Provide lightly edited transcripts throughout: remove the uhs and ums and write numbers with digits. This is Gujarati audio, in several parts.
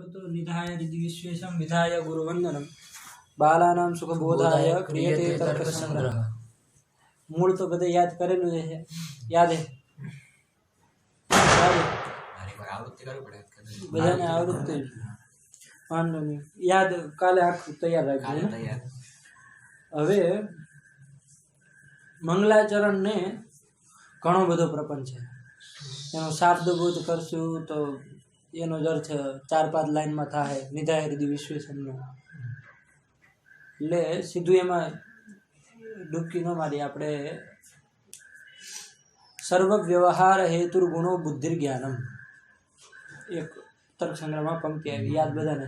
सर्वतो निधाय हृदि विश्वेशं विधाय गुरुवंदनम बालानां सुखबोधाय क्रियते तर्क संग्रह। मूल तो बधे याद करेलू है, याद है बधाने आवृत्ति वांधो नहीं, याद काले आखું तैयार રાખજો ને। હવે મંગલાચરણ ને ઘણો બધો પ્રપંચ છે, એનો શાબ્દબોધ કરશું તો એનો જ અર્થ 4-5 લાઈનમાં થાય નિધાય હૃદિ વિશ્વેશમનો। એટલે સીધું એમાં ડૂબકી ન મારી આપણે। સર્વ વ્યવહાર હેતુર ગુણો બુદ્ધિર જ્ઞાનમ, એક તર્ક સંગ્રહમાં પંક્તિ આવી, યાદ બધાને।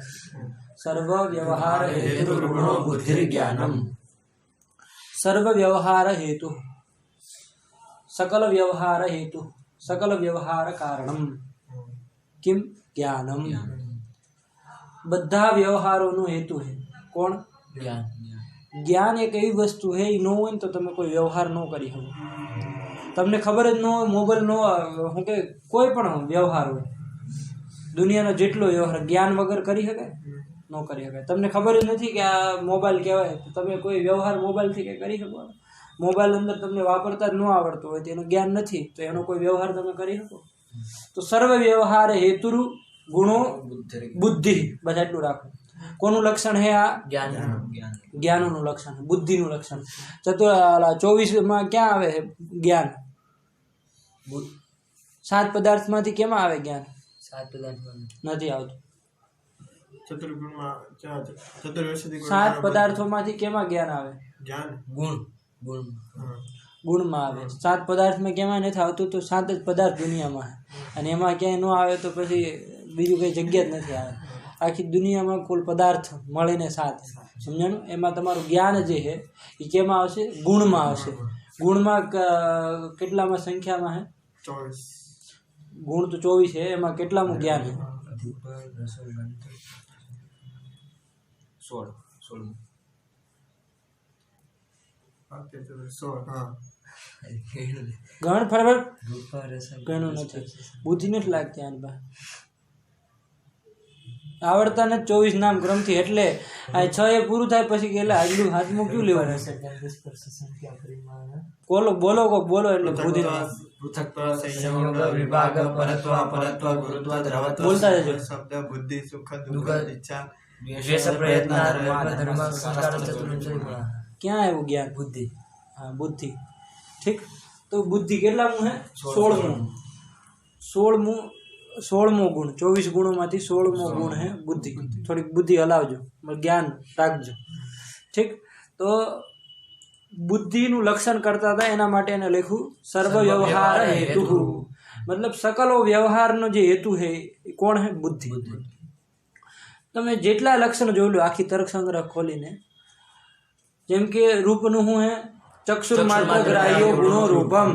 સર્વ વ્યવહાર હેતુર ગુણો બુદ્ધિર જ્ઞાનમ। સર્વ વ્યવહાર હેતુ, सकल व्यवहार हेतु, सकल व्यवहार कारणम किम ज्ञानम। बधा व्यवहारों हेतु है कौन? ज्ञान। ज्ञान एक एवी वस्तु है, न हो तो तमे कोई व्यवहार न करी શકો। तमने खबर ज न हो, मोबाइल न हो के कोई पण व्यवहार हो, दुनियानो जेटलो व्यवहार ज्ञान वगर करी શકે? न करी શકે। तमने खबर ज નથી કે આ મોબાઈલ કહેવાય તો તમે કોઈ વ્યવહાર મોબાઈલ થી કે કરી શકો? मोबाइल अंदर तमने वापरता ज न आवड़तो होय, तेनो ज्ञान नहीं तो एनो कोई व्यवहार तमे करी शको? तो सर्व व्यवहार हेतु गुणो बुद्धि, बस एटलुं राखो। कोनु लक्षण है आ? ज्ञान। ज्ञाननु लक्षण, बुद्धिनु लक्षण। 24 में क्या आवे है ज्ञान? 7 पदार्थ मांथी केमां आवे ज्ञान? 7 पदार्थ नहीं आवतुं। 7 पदार्थों मांथी केमां ज्ञान आवे? ज्ञान गुण, गुण में आवे। 7 पदार्थ में केमां नहीं आवतुं तो 7 ज पदार्थ दुनिया में है, अने एमां क्यांय न आवे तो पछी बीजुं कई जग्या ज नहीं आवे। आखी दुनिया में कुल पदार्थ मळीने 7 समझाणुं। एमां तमारुं ज्ञान जे है ए केमां आवशे? गुण में आवशे। गुण में केटलामां संख्या में है? 24। गुण तो 24 है, एमां केटलामुं ज्ञान है? 16। गण फरवर गणो नहीं, बुद्धि नहीं लगती आने पर आवड़ता ने 24 नाम क्रम थी एटले आ 6 ए पूરું થાય પછી કેલા આગલું હાથમાં ક્યું લેવું? બોલો બોલો કો બોલો એટલે બુદ્ધિ પૃથક સંયોગ વિભાગ પરત્વ પરત્વ ગુરુત્વ દ્રવત્વ બોલતા જજો। શબ્દ बुद्धि सुख दुख इच्छा द्वेष प्रयत्न धर्म संस्कार चतुर्विंशति गुण। क्या है वो ज्ञान? बुद्धि। हाँ बुद्धि, ठीक। तो बुद्धि केटलामु है? 16मो गुण। 24 गुणों में 16मो गुण है बुद्धि। थोड़ी बुद्धि हलावजो, ज्ञान राखजो, ठीक। तो बुद्धि नु लक्षण करता था एना माटे एने लख्યું सर्व व्यवहार हेतु, मतलब सकलो व्यवहार नो जे हेतु है कौन है? बुद्धि। तमे जेटला लक्षण जोई लो आखी तर्क संग्रह खोलीने, जेम के रूपनु हूँ है चक्षुर्मात्र ग्राह्यो गुणो रूपम,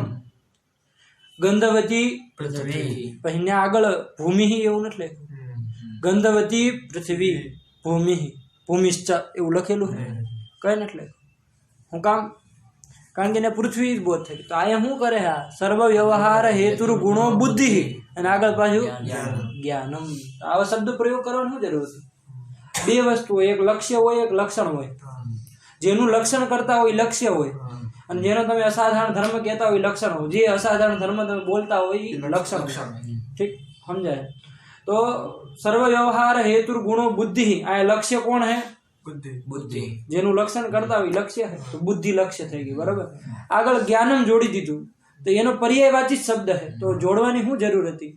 गंधवती पृथ्वी, पहले आगळ भूमि ही एवं नथी लख्યું, गंधवती पृथ्वी भूमि भूमिश्च एवं लखेलू है, कई नथी लख्યું। हूँ काम? कारण के पृथ्वी ज बोध थई। तो आ शू करे? हा सर्व व्यवहार हेतु गुणो बुद्धि अने आगळ पाछुं ज्ञानम। आवा शब्द प्रयोग करवानी शुं जरूर छे? बे वस्तु, एक लक्ष्य होय एक लक्षण होय। जेनु लक्षण करता होय लक्ष्य होय, અને જેનો તમે અસાધારણ ધર્મ કહેતા હોય લક્ષણ હોય, જે અસાધારણ ધર્મ તમે બોલતા હોય લક્ષણ, ठीक समझाए? तो सर्व व्यवहार हेतु गुणो बुद्धि, आ लक्ष्य कौन है? बुद्धि। बुद्धि जेनु लक्षण करता હોય लक्ष्य है, तो बुद्धि लक्ष्य થઈ ગઈ, बराबर। આગળ જ્ઞાનમ જોડી દીધું તો એનો પર્યાયવાચી શબ્દ है, तो જોડવાની શું જરૂર હતી?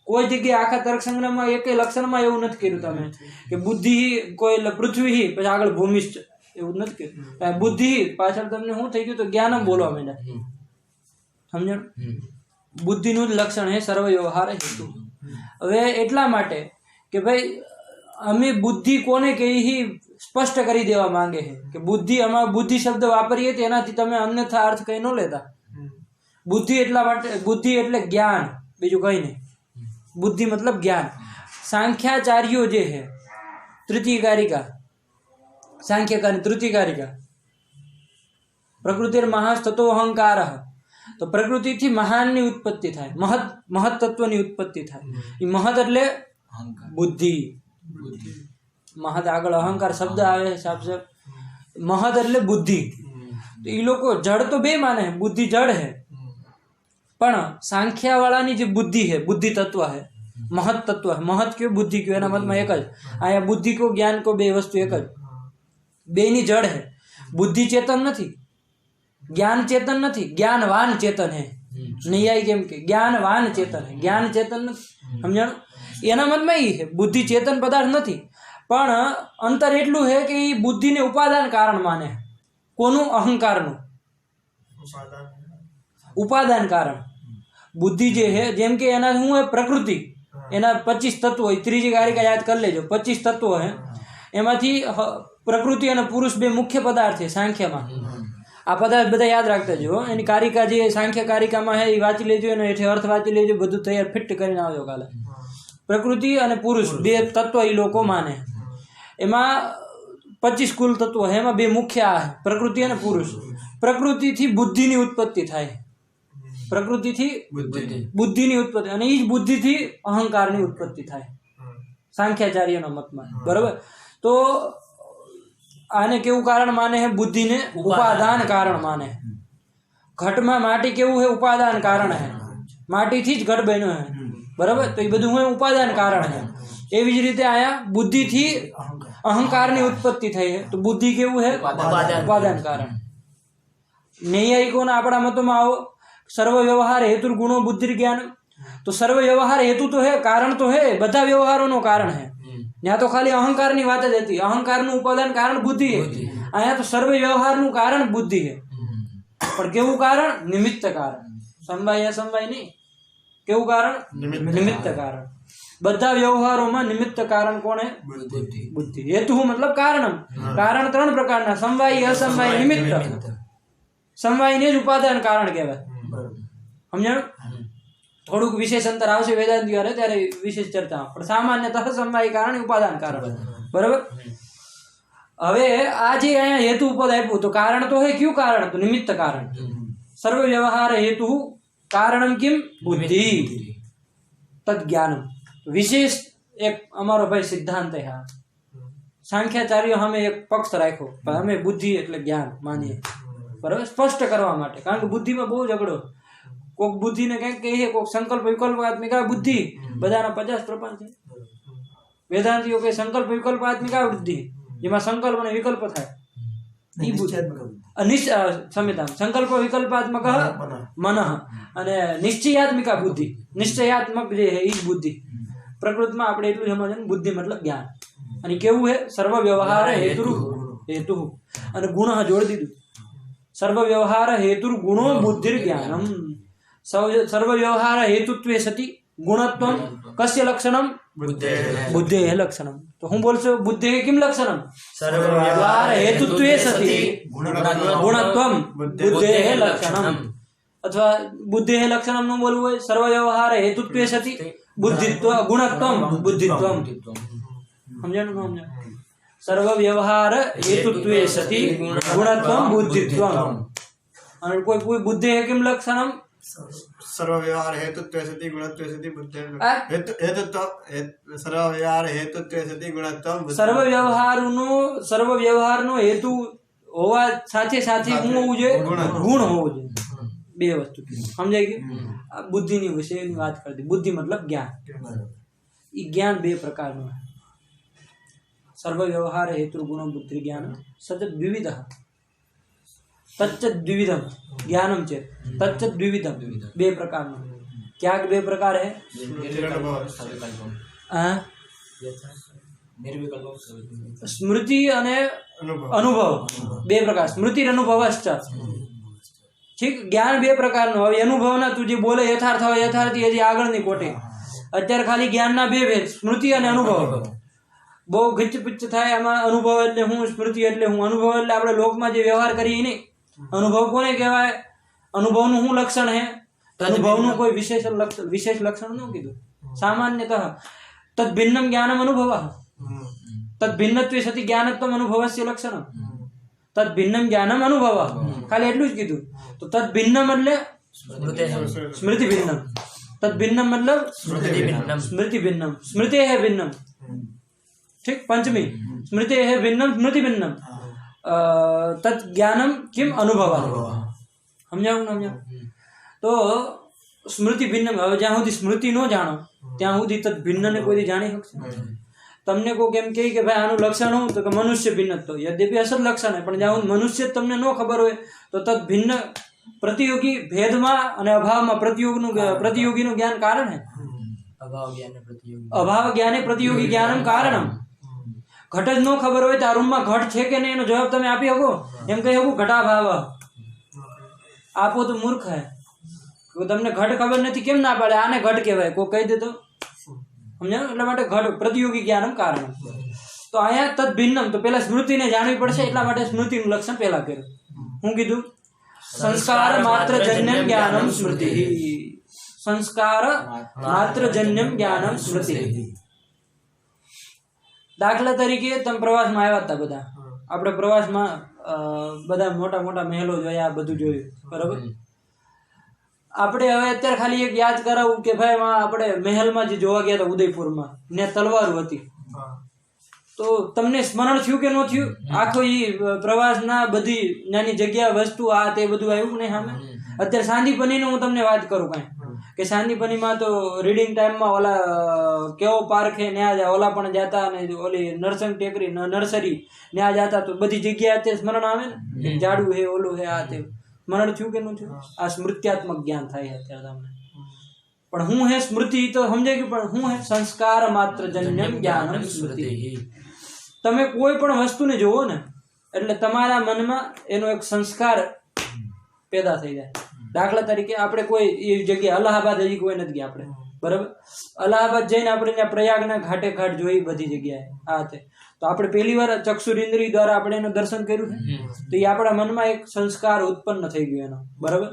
કોઈ જગ્યાએ આખા તર્ક સંગ્રહમાં એકે લક્ષણમાં એવું નથી કર્યું તમે કે બુદ્ધિ કોઈ પૃથ્વી પછી આગળ ભૂમિષ્ઠ એવું નથી કર્યું। બુદ્ધિ પાછળ તમને શું થઈ ગયું? તો જ્ઞાનમ બોલવા માંડ્યા, સમજણ? બુદ્ધિનું જ લક્ષણ है સર્વ વ્યવહાર હેતુ। હવે એટલા માટે કે ભાઈ અમે બુદ્ધિ કોને કही સ્પષ્ટ કરી દેવા માંગે છે કે બુદ્ધિ, અમારા બુદ્ધિ શબ્દ વાપરીએ તો એનાથી તમે અન્યથા અર્થ કઈ ન લેતા। બુદ્ધિ એટલા માટે, બુદ્ધિ એટલે જ્ઞાન, બીજું કઈ નહીં। बुद्धि मतलब ज्ञान। सांख्याचार्यो जे है तृतीय कारिका, सांख्यकार तृतीय कारिका, प्रकृतिर महास्ततो अहंकार, तो प्रकृति थी महान नी उत्पत्ति थाय, महत महत तत्व नी उत्पत्ति थाय। ई महत एटले બુદ્ધિ. મહદ આગળ અહંકાર શબ્દ આવે હિસાબ છે. મહદ એટલે બુદ્ધિ. તો એ લોકો જડ તો બે માને, બુદ્ધિ જડ है, પણ सांख्या વાળાની જે બુદ્ધિ है, बुद्धि तत्व है, महत तत्व है. महत क्यों बुद्धि क्यों? એના મતમાં એક જ. અહીંયા બુદ્ધિ કો જ્ઞાન કો બે વસ્તુ એક જ, બેની જડ है. બુદ્ધિ ચેતન નથી, જ્ઞાન ચેતન નથી, જ્ઞાનવાન ચેતન है. નૈયાયિક કેમ કે જ્ઞાનવાન ચેતન है, જ્ઞાન ચેતન નથી. સમજાણું? એના મતમાં એ છે બુદ્ધિ ચેતન પદાર્થ નથી, પણ અંતર એટલું છે કે એ બુદ્ધિને ઉપાદાન કારણ માને. કોનું? અહંકારનું ઉપાદાન કારણ. બુદ્ધિ જે છે, જેમ કે એના શું હોય, પ્રકૃતિ, એના 25 તત્વો હોય. ત્રીજી કારિકા યાદ કરી લેજો. 25 તત્વો છે, એમાંથી પ્રકૃતિ અને પુરુષ બે મુખ્ય પદાર્થ છે સાંખ્યમાં. આ પદાર્થ બધા યાદ રાખતા જો. એની કારિકા જે સાંખ્ય કારિકામાં છે એ વાંચી લેજો, અને એથી અર્થ વાંચી લેજો, બધું તૈયાર ફિટ કરીને આવજો કાલે. પ્રકૃતિ અને પુરુષ બે તત્વ એ લોકો માને. એમાં 25 કુલ તત્વો છે, એમાં બે મુખ્ય આ પ્રકૃતિ અને પુરુષ. પ્રકૃતિથી બુદ્ધિની ઉત્પત્તિ થાય, પ્રકૃતિથી બુદ્ધિની ઉત્પત્તિ, અને એ જ બુદ્ધિથી અહંકારની ઉત્પત્તિ થાય સાંખ્યાચાર્યના મતમાં. બરાબર? તો આને કેવું કારણ માને છે? બુદ્ધિને ઉપાદાન કારણ માને. ઘટમાં માટી કેવું છે? ઉપાદાન કારણ છે. માટીથી જ ઘટ બન્યો છે. બરાબર? તો એ બધું હું ઉપાદાન કારણ છે. એવી જ રીતે આયા બુદ્ધિથી અહંકારની ઉત્પત્તિ થઈ છે. તો બુદ્ધિ કેવું છે? ઉપાદાન કારણ. નૈયાયિકોના આપણા મતોમાં આવો સર્વ વ્યવહાર હેતુ ગુણો બુદ્ધિ જ્ઞાન. તો સર્વ વ્યવહાર હેતુ તો હે, કારણ તો હે, બધા વ્યવહારોનું કારણ है. यहाँ तो खाली अहंकारની વાત જ હતી. અહંકારનું ઉપાદાન કારણ બુદ્ધિ है. અહીંયા તો સર્વ વ્યવહારનું કારણ બુદ્ધિ है. પણ કેવું કારણ? નિમિત્ત કારણ. સમવાય સમવાય નહીં. કેવું કારણ? નિમિત્ત કારણ. બધા વ્યવહારોમાં નિમિત્ત કારણ કોણ है? બુદ્ધિ. હેતુ મતલબ કારણ. કારણ ત્રણ પ્રકારના: સમવાય, અસમવાય, નિમિત્ત. સમવાયને જ ઉપાદાન કારણ કહેવાય. સમજાણું? થોડુંક વિશેષ અંતર આવશે વેદાંત વાળે ત્યારે વિશેષ ચર્ચા, પણ સામાન્યતઃ સમવાય કારણ ઉપાદાન કારણ. બરાબર? હવે આ જે અહીંયા હેતુ પદ આપ્યું, તો કારણ તો હે ક્યું કારણ? તો નિમિત્ત કારણ. સર્વ વ્યવહાર હેતુ કારણમ કિમ? બુદ્ધિ તદ જ્ઞાનમ. વિશેષ એક અમારો ભાઈ સિદ્ધાંત હે. સાંખ્યાચાર્ય અમે એક પક્ષ રાખ્યો, અમે બુદ્ધિ એટલે જ્ઞાન માનીએ. બરાબર? સ્પષ્ટ કરવા માટે, કારણ કે બુદ્ધિમાં બહુ ઝઘડો. કોક બુદ્ધિને કંઈક કહીએ, કોક સંકલ્પ વિકલ્પાત્મિકા બુદ્ધિ. બધાના 50 પ્રપંચ છે. વેદાંતિઓ કે સંકલ્પ વિકલ્પાત્મિકા બુદ્ધિ, જેમાં સંકલ્પ અને વિકલ્પ થાય. એ બુદ્ધિ સંહિતા સંકલ્પ વિકલ્પાત્મક મન અને નિશ્ચયાત્મિકા બુદ્ધિ. નિશ્ચયાત્મક જે છે એ જ બુદ્ધિ. પ્રકૃતિમાં આપણે એટલું સમજવાનું, બુદ્ધિ મતલબ જ્ઞાન. અને કેવું છે? સર્વ વ્યવહાર હેતુ અને ગુણ જોડી દીધું. સર્વ વ્યવહાર હેતુ ગુણો બુદ્ધિ જ્ઞાનમ. સર્વ વ્યવહાર હેતુત્વે સતી ગુણત્વમ કસ્ય લક્ષણમ? બુદ્ધેઃ લક્ષણમ. તો હું બોલશો બુદ્ધેઃ કિમ લક્ષણમ? સર્વ વ્યવહાર હેતુત્વે સતી ગુણત્વમ બુદ્ધેઃ લક્ષણમ. અથવા બુદ્ધેઃ લક્ષણમ નું બોલવું હોય, સર્વ વ્યવહાર હેતુત્વે સતી બુદ્ધિત્વ ગુણત્વમ બુદ્ધિત્વમ. સમજાણું? સમજાણું? સર્વ વ્યવહાર હેતુત્વે સતી ગુણત્વમ બુદ્ધિત્વમ. અને કોઈ બુદ્ધેઃ કિમ લક્ષણમ? સર્વ વ્યવહાર હેતુત્વે સતી ગુણત્વે સતી બુદ્ધેઃ સર્વ વ્યવહાર હેતુત્વે સતી ગુણત્વમ. સર્વ વ્યવહારનો હેતુ હોવા સાથે સાથે શું હોવું જોઈએ? ગુણ હોવું જોઈએ. બે વસ્તુ સમજાય કે બુદ્ધિની વિશેની વાત કરતી. બુદ્ધિ મતલબ જ્ઞાન. એ જ્ઞાન બે પ્રકારનું. સર્વ વ્યવહાર હેતુ ગુણો બુદ્ધિ જ્ઞાન સતત દ્વિવિધ. તચ્ચ દ્વિવિધમ જ્ઞાનમ છે. તચ્ચ દ્વિવિધમ બે પ્રકારનું. ક્યાંક બે પ્રકાર है? સ્મૃતિ અને અનુભવ બે પ્રકાર. સ્મૃતિ અનુભવશ્ચ. ઠીક? જ્ઞાન બે પ્રકારનું. હવે અનુભવના તું જે બોલે યથાર્થ હોય યથાર્થી હજી આગળની કોટી. અત્યારે ખાલી જ્ઞાનના બે ભેદ, સ્મૃતિ અને અનુભવ. બહુ ગીચ પિચ્ચ થાય એમાં. અનુભવ એટલે હું, સ્મૃતિ એટલે હું. અનુભવ એટલે આપણે લોકમાં જે વ્યવહાર કરીએ નહીં. અનુભવ કોને કહેવાય? અનુભવનું શું લક્ષણ છે? અનુભવનું કોઈ વિશેષ લક્ષણ ન કીધું. સામાન્યતઃ તદ ભિન્નમ જ્ઞાનમ અનુભવ. તદ ભિન્નત્વે સતી જ્ઞાનત્વમ અનુભવસ્ય લક્ષણમ. તદ ભિન્નમ જ્ઞાનમ અનુભવ. ખાલી એટલું જ કીધું. તો તદ ભિન્નમ એટલે સ્મૃતિ ભિન્નમ. तद भिन्नम मतलब स्मृति भिन्नम, स्मृति है भिन्नम, ठीक। पंचमी स्मृति है भिन्नम स्मृति भिन्नम, तत् ज्ञानम किम अनुभव, समझाऊं। तो स्मृति भिन्नम, હવે જ્યાં સુધી સ્મૃતિ ન જાણો ત્યાં સુધી તદ ભિન્નને કોઈ જાણી શકશે। તમને કોઈ કેમ કહે કે ભાઈ આનું લક્ષણ હું, તો કે મનુષ્ય ભિન્નત્વ, यद्यपि અસલ લક્ષણ है, પણ જ્યાં મનુષ્ય તમને ન ખબર હોય તો તદ ભિન્ન प्रतियोगी भेदમાં અને અભાવમાં प्रतियोगीનું જ્ઞાન કારણ है। અભાવ જ્ઞાને प्रतियोगी જ્ઞાનમ કારણમ। ઘટ જ ન ખબર હોય તો આ રૂમમાં ઘટ છે કે નહીં એનો જવાબ તમે આપી શકો? એમ કહી શકું ઘટાભાવ આપો તો મૂર્ખ હે। તમને ઘટ ખબર નથી કેમ ના પાડે, આને ઘટ કહેવાય, કોઈ કહી દે તો સમજાય। એટલા માટે ઘટ प्रतियोगी જ્ઞાનમ કારણ। તો અહીંયા તદ ભિન્નમ, તો પેલા સ્મૃતિને જાણવી પડશે, એટલા માટે સ્મૃતિનું લક્ષણ પેલા કર્યું। હું કીધું? संस्कार मात्र जन्यम ज्ञानम स्मृति, संस्कार मात्र जन्यम ज्ञानम स्मृति। दाखला तरीके तम प्रवास में आया था बधा, આપણે પ્રવાસમાં બધા મોટા મોટા મહેલો જોયા, બધું જોયું, બરાબર। આપણે હવે અત્યારે ખાલી એક યાદ કરાવું કે ભાઈ આપણે મહેલમાં જે જોવા ગયા હતા ઉદયપુરમાં, ને તલવારો હતી, તો તમને સ્મરણ થયું કે ન થયું? આખો ઈ પ્રવાસના બધી નાની જગ્યા વસ્તુ આ તે બધું આવ્યું ને સામે? અત્યારે સાંદીપનીનું હું તમને વાત કરું કાંઈ, કે સાંદીપનીમાં તો રીડિંગ ટાઈમમાં ઓલા કેવો પાર્ક હે ન્યા ઓલા પણ જાતા, અને ઓલી નરસંગ ટેકરી નર્સરી ન્યા જાતા, તો બધી જગ્યા અત્યારે સ્મરણ આવે ને, ઝાડું હે ઓલું હે આ તે, સ્મરણ થયું કે ન થયું? આ સ્મૃત્યાત્મક જ્ઞાન થાય અત્યારે તમને। પણ હું હે સ્મૃતિ તો સમજાય ગયું, પણ હું હે સંસ્કાર માત્ર જન્યમ જ્ઞાનમ સ્મૃતિ। તમે કોઈ પણ વસ્તુને જોવો ને એટલે તમારા મનમાં એનો એક સંસ્કાર પેદા થઈ જાય। દાખલા તરીકે આપણે કોઈ એ જગ્યાએ અલ્હાબાદ હજી કોઈ નથી ગયા આપણે, બરાબર? અલ્હાબાદ જઈને આપણે ત્યાં પ્રયાગના ઘાટે ઘાટ જોઈ બધી જગ્યાએ આ તે, તો આપણે પહેલી વાર ચક્ષુરિન્દ્રિય દ્વારા આપણે એનું દર્શન કર્યું છે, તો એ આપણા મનમાં એક સંસ્કાર ઉત્પન્ન થઈ ગયો એનો, બરાબર?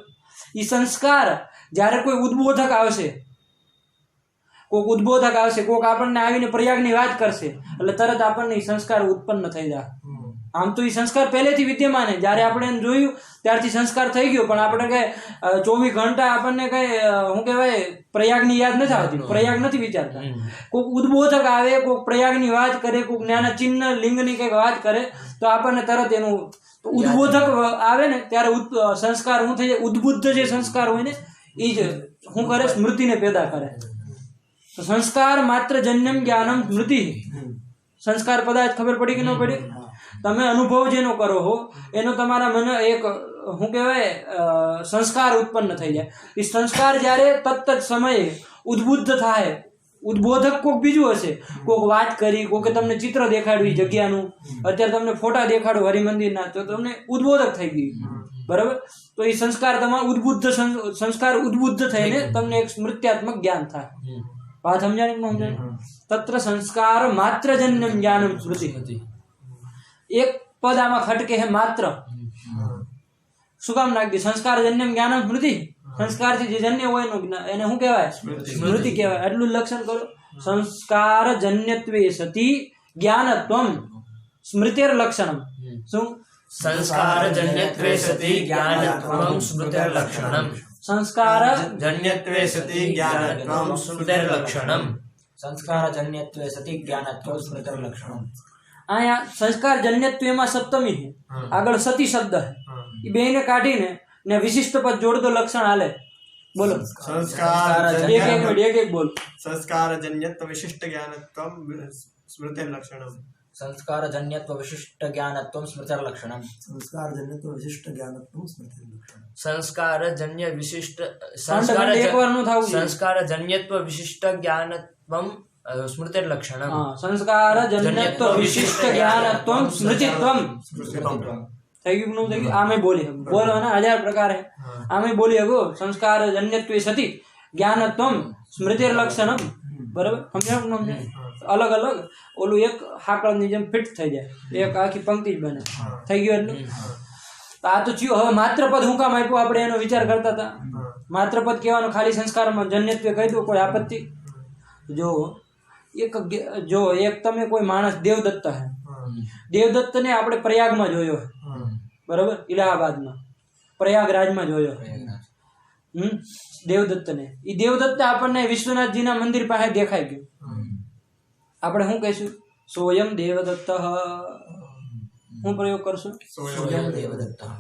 એ સંસ્કાર જ્યારે કોઈ ઉદ્બોધક આવશે, કોઈક ઉદ્બોધક આવશે, કોઈક આપણને આવીને પ્રયાગની વાત કરશે, એટલે તરત આપણને સંસ્કાર ઉત્પન્ન થઈ જાય। આમ તો એ સંસ્કાર પહેલેથી વિદ્યમાન છે, જ્યારે આપણે એને જોયું ત્યારથી સંસ્કાર થઈ ગયો, પણ આપણે કઈ 24 ઘંટા આપણને કઈ શું કહેવાય પ્રયાગની યાદ નથી આવતી, પ્રયાગ નથી વિચારતા। કોઈક ઉદ્બોધક આવે, કોઈક પ્રયાગની વાત કરે, કોઈક નાના ચિહ્ન લિંગની કંઈક વાત કરે, તો આપણને તરત એનું ઉદ્બોધક આવે ને ત્યારે સંસ્કાર શું થઈ જાય, ઉદ્બુદ્ધ જે સંસ્કાર હોય ને એ જ શું કરે, સ્મૃતિને પેદા કરે। તો સંસ્કાર માત્ર જન્યમ જ્ઞાનમ સ્મૃતિ, સંસ્કાર પદાર્થ ખબર પડી કે ન પડી? તમે અનુભવ જેનો કરો હો એનો તમારા મને એક શું કહેવાય સંસ્કાર ઉત્પન્ન થઈ જાય। એ સંસ્કાર જ્યારે તત્ત સમયે ઉદ્બુદ્ધ થાય, ઉદ્બોધક કોઈક બીજું હશે, કોઈક વાત કરી, કોઈકે તમને ચિત્ર દેખાડ્યું જગ્યાનું, અત્યારે તમને ફોટા દેખાડો હરિમંદિરના, તો તમને ઉદ્બોધક થઈ ગયું, બરાબર? તો એ સંસ્કાર તમારા ઉદ્બુદ્ધ સંસ્કાર ઉદ્બુદ્ધ થઈને તમને એક સ્મૃત્યાત્મક જ્ઞાન થાય। વાત સમજાણી કે ન સમજાણી? તત્ર સંસ્કાર માત્ર જન્યમ જ્ઞાનમ સ્મૃતિ। એક પદ આમાં ખટકે હે માત્ર, શું કામ નાખી? સંસ્કાર જન્યમ જ્ઞાનમ સ્મૃતિ, સંસ્કારથી જે જન્ય હોય એનું એને શું કહેવાય? સ્મૃતિ કહેવાય। એટલું લક્ષણ કરો, સંસ્કાર જન્યત્વે સતી જ્ઞાનત્વમ સ્મૃતિર લક્ષણમ। શું? संस्कार जन्यत्वे सति ज्ञानत्वं स्मृतिर्लक्षणम्। संस्कार जन्यत्वे सति ज्ञानत्वं स्मृतिर्लक्षणम्। संस्कार जन्यत्वे सति ज्ञानत्वं स्मृतिर्लक्षणम्। आया संस्कार जन्यत्वेમાં સપ્તમી છે, આગળ સતી શબ્દ છે, એ બેને કાઢીને ને વિશિષ્ટ પદ જોડ દો, લક્ષણ હાલે। બોલો संस्कार એક બોલ। संस्कार जन्यत्व विशिष्ट ज्ञानत्वं स्मृतिर्लक्षणम्। संस्कार जन्यत्व विशिष्ट ज्ञानत्वं स्मृतिर्लक्षणम्। संस्कार जन्यत्व विशिष्ट ज्ञानत्वं स्मृतिर्लक्षणम्। संस्कार जन्य विशिष्ट संस्कार जन्यत्व विशिष्ट ज्ञानत्वं स्मृतिर्लक्षणम्। संस्कार जन्यत्व विशिष्ट ज्ञानत्वं स्मृतित्वं। થઈ ગયું નું થઈ ગયું? આમે બોલી બોલો ને 1000 પ્રકાર હે, આમે બોલી હગો સંસ્કાર જન્યત્વે સતી જ્ઞાનત્વમ સ્મૃતિર્લક્ષણમ, બરાબર? સમજાવ ન સમજાય? અલગ અલગ ઓલું એક હાકળની જેમ ફિટ થઈ જાય, એક આખી પંક્તિ જ બને, થઈ ગયું એટલું? તો આ તો થયું। હવે માત્ર પદ હું કામ આપ્યું આપણે એનો વિચાર કરતા હતા। માત્ર પદ કહેવાનો ખાલી સંસ્કારમાં જન્યત્વે કહી દો, કોઈ આપત્તિ? જો એક તમે કોઈ માણસ દેવદત્ત હે, દેવદત્તને આપણે પ્રયાગમાં જોયો, બરાબર? ઇલાહાબાદમાં પ્રયાગરાજમાં જોયો, દેવદત્તને. એ દેવદત્ત આપણને વિશ્વનાથજીના મંદિર પાસે દેખાઈ ગયું. આપણે શું કહીશું? સોયમ દેવદત્ત. શું પ્રયોગ કરશું? स्वयं देवदत्तः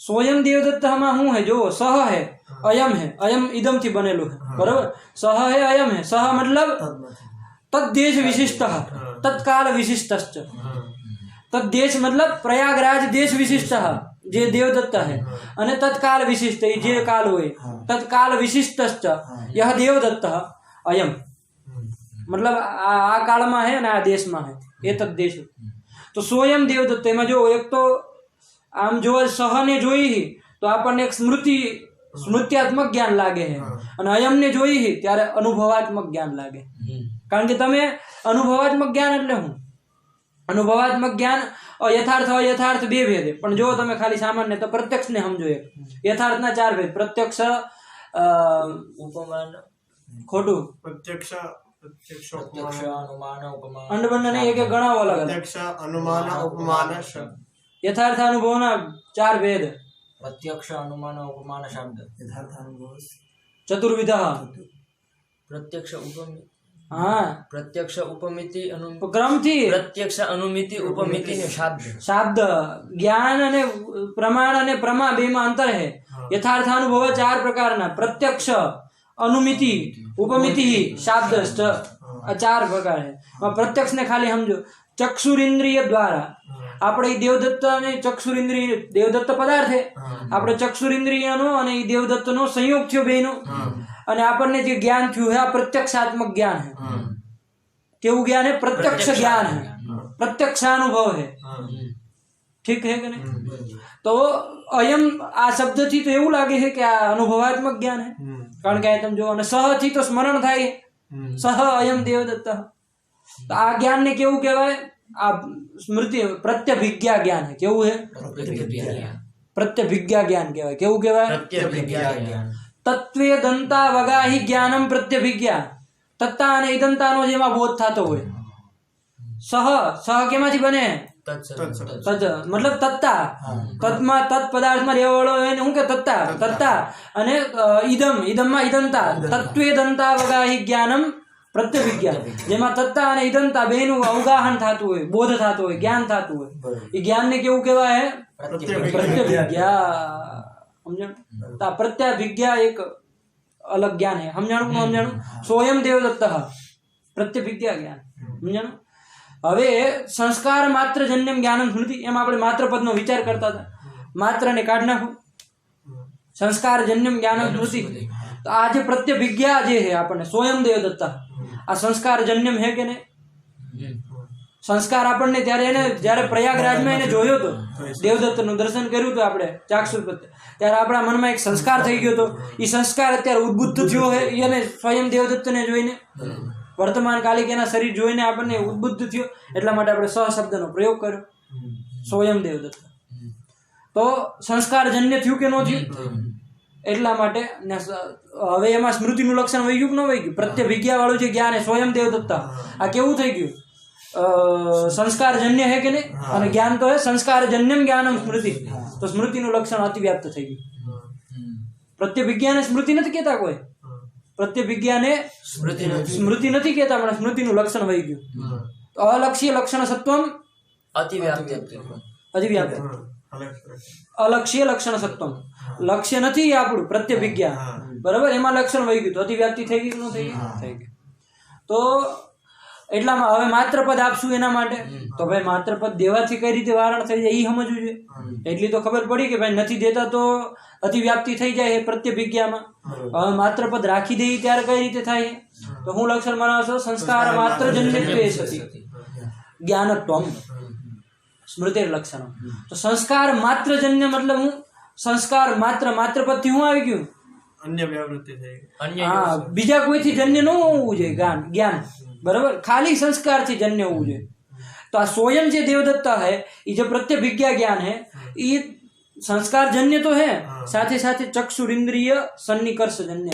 સોયમ દેવદત્તમાં શું હે? જો સહ હે, અયમ હે. અયમ ઇદમ થી બનેલું હે, બરોબર? સહ હે, અયમ હે. સહ મતલબ તદ્દેશ વિશિષ્ટ, તત્કાલ વિશિષ્ટ. તદ્દેશ મતલબ પ્રયાગરાજ દેશ વિશિષ્ટ જે દેવદત્ત હે, અને તત્કાલ વિશિષ્ટ એ જે કાલ હોય, તત્કાલ વિશિષ્ટ यह દેવદત્ત અયમ. મતલબ આ કાળમાં હે ને આ દેશમાં હે, એ તદ્દેશ. તો સોયમ દેવદત્ત એમાં જો એક તો આમ જો સહને જોઈ તો આપણને એક સ્મૃત્યાત્મક જ્ઞાન લાગે છે, અને અયમને જોઈ ત્યારે અનુભવાત્મક જ્ઞાન લાગે. કારણ કે તમે અનુભવાત્મક જ્ઞાન એટલે શું? અનુભવાત્મક જ્ઞાન યથાર્થ અયથાર્થ બે ભેદ. પણ જો તમે ખાલી સામાન્ય તો પ્રત્યક્ષ ને સમજો. એક યથાર્થના ચાર ભેદ: પ્રત્યક્ષ, उपमान ખોટું, प्रत्यक्ष प्रत्यक्ष प्रत्यक्ष अनुमान उपमान અંડબંડ ને એક ગણાવો અલગ અલગ. प्रत्यक्ष अनुमान उपमान शब्द યથાર્થ અનુભવના ચાર ભેદ: प्रत्यक्ष अनुमान उपमान शब्द यथार्थानुभव ચતુર્વિધ. प्रत्यक्ष उपमिति હા, प्रत्यक्ष उपमिति ક્રમથી प्रत्यक्ष अनुमिति उपमिति ने शब्द શાબ્દ, જ્ઞાન અને પ્રમાણ અને પ્રમા બેમાં અંતર છે. યથાર્થાનુભવ ચાર પ્રકારના: પ્રત્યક્ષ, અનુમિતિ, ઉપમિતિ, શાબ્દ. આ ચાર પ્રકાર છે. પ્રત્યક્ષ ને ખાલી સમજો. ચક્ષુરિન્દ્રિય દ્વારા આપણે દેવદત્ત અને ચક્ષુરિન્દ્રિય, દેવદત્ત પદાર્થ છે, આપણે ચક્ષુરિન્દ્રિયનો અને એ દેવદત્તનો સંયોગ થયો બેનો, અને આપણને જે જ્ઞાન થયું છે આ પ્રત્યક્ષાત્મક જ્ઞાન છે. કેવું જ્ઞાન है? प्रत्यक्ष ज्ञान है, प्रत्यक्षानुभव है. ठीक है कि नहीं? तो अयम आ शब्द थी तो એવું લાગે છે કે આ અનુભવાત્મક જ્ઞાન है. કારણ કે તમે જો, અને સહ થી તો સ્મરણ થાય, સહ અયમ દેવદત્ત. તો આ જ્ઞાન ને કેવું કહેવાય? આ સ્મૃતિ પ્રત્યભિજ્ઞા જ્ઞાન है. કેવું है? પ્રત્યભિજ્ઞા જ્ઞાન કહેવાય. કેવું કહેવાય? प्रत्यभिज्ञा તત્વે દંતા વગાહી જ્ઞાનમ પ્રત્યભિજ્ઞા. તત્તા અને ઇદંતાનો જેમાં બોધ થતો હોય. સહ કેમાંથી બને? તજ મતલબ તત્તા. તત્માં તત્ પદાર્થમાં રહેવા વાળો એને શું કે? તત્તા. અને ઇદમમાં ઇદંતા. તત્વે દંતા વગાહી જ્ઞાનમ પ્રત્યભિજ્ઞા. જેમાં તત્તા અને ઇદંતા બેનું અવગાહન થતું હોય, બોધ થતો હોય, જ્ઞાન થતું હોય. એ જ્ઞાનને કેવું કહેવાય? પ્રત્યભિજ્ઞા. સમજણ? તો આ પ્રત્યાભિજ્ઞા એક અલગ જ્ઞાન है. સમજાણું? સમજાણું? સોયમ દેવદત્ત પ્રત્યભિજ્ઞા જ્ઞાન. સમજાણું? હવે સંસ્કાર માત્ર જન્યમ જ્ઞાનમ સ્મૃતિ, એમ આપણે માત્ર પદનો વિચાર કરતા હતા. માત્ર ને કાઢ નાખો. સંસ્કાર જન્યમ જ્ઞાનમ સ્મૃતિ. તો આ જે પ્રત્યભિજ્ઞા જે है આપણને સોયમ દેવદત્ત, આ સંસ્કાર જન્યમ है કે નહીં? સંસ્કાર આપણને ત્યારે એને જ્યારે પ્રયાગરાજમાં એને જોયો તો, દેવદત્તનું દર્શન કર્યું હતું આપણે ચાક્ષુષ, ત્યારે આપણા મનમાં એક સંસ્કાર થઈ ગયો હતો. એ સંસ્કાર અત્યારે ઉદ્બુદ્ધ થયો છે એને સ્વયં દેવદત્તને જોઈને, વર્તમાન કાલિક એના શરીર જોઈને આપણને ઉદ્બુદ્ધ થયો. એટલા માટે આપણે સહ શબ્દનો પ્રયોગ કર્યો, સ્વયં દેવદત્ત. તો સંસ્કાર જન્ય થયું કે ન થયું? એટલા માટે હવે એમાં સ્મૃતિનું લક્ષણ વહી ગયું કે ન વહી ગયું? પ્રત્યભિજ્ઞા વાળું જે જ્ઞાન છે સ્વયં દેવદત્ત, આ કેવું થઈ ગયું? સંસ્કાર જન્ય है કે નહીં? અને જ્ઞાન તો है સંસ્કાર જન્યમ જ્ઞાનમ સ્મૃતિ. તો સ્મૃતિનું લક્ષણ અતિવ્યાપ્ત થઈ ગયું. પ્રત્યભિજ્ઞાને સ્મૃતિ નથી કહેતા કોઈ. પ્રત્યભિજ્ઞાને સ્મૃતિ નથી કહેતા, પણ સ્મૃતિનું લક્ષણ વહી ગયું. તો અલક્ષ્ય લક્ષણ સત્વમ अतिव्याप्ति અતિવ્યાપ્ત. અલક્ષ્ય લક્ષણ સત્વમ, લક્ષ્ય નથી આપણું પ્રત્યભિજ્ઞા, બરાબર? એમાં લક્ષણ વહી ગયું. તો અતિવ્યાપ્તિ થઈ ગઈ કે ન થઈ ગઈ? થઈ ગઈ. તો એટલામાં હવે માત્ર પદ આપશું એના માટે, તો ભાઈ માત્ર પદ દેવાથી કઈ રીતે વારણ થઈ જાય એ સમજવું જોઈએ. એટલી તો ખબર પડી કે ભાઈ નથી દેતા તો અતિવ્યાપ્તિ થઈ જાય પ્રત્યભિજ્ઞામાં. હવે માત્ર પદ રાખી દઈએ ત્યારે કઈ રીતે થાય? તો હું લક્ષણ બનાવશો? સંસ્કાર માત્ર જન્યત્વે સતિ જ્ઞાનત્વમ સ્મૃતિ લક્ષણ. તો સંસ્કાર માત્ર જન્ય મતલબ હું સંસ્કાર માત્ર પદ થી હું આવી ગયું? अन्य व्यावृत्ति થઈ. હા, બીજા કોઈથી જન્ય ન હોવું જોઈએ જ્ઞાન, बराबर? खाली संस्कार से जन्य हो जाए. तो आ स्वयं जो देवदत्ता है, ये जो प्रत्यभिज्ञा ज्ञान है, ये संस्कार जन्य तो है, साथ ही साथ चक्षुरिंद्रिय सन्निकर्ष जन्य.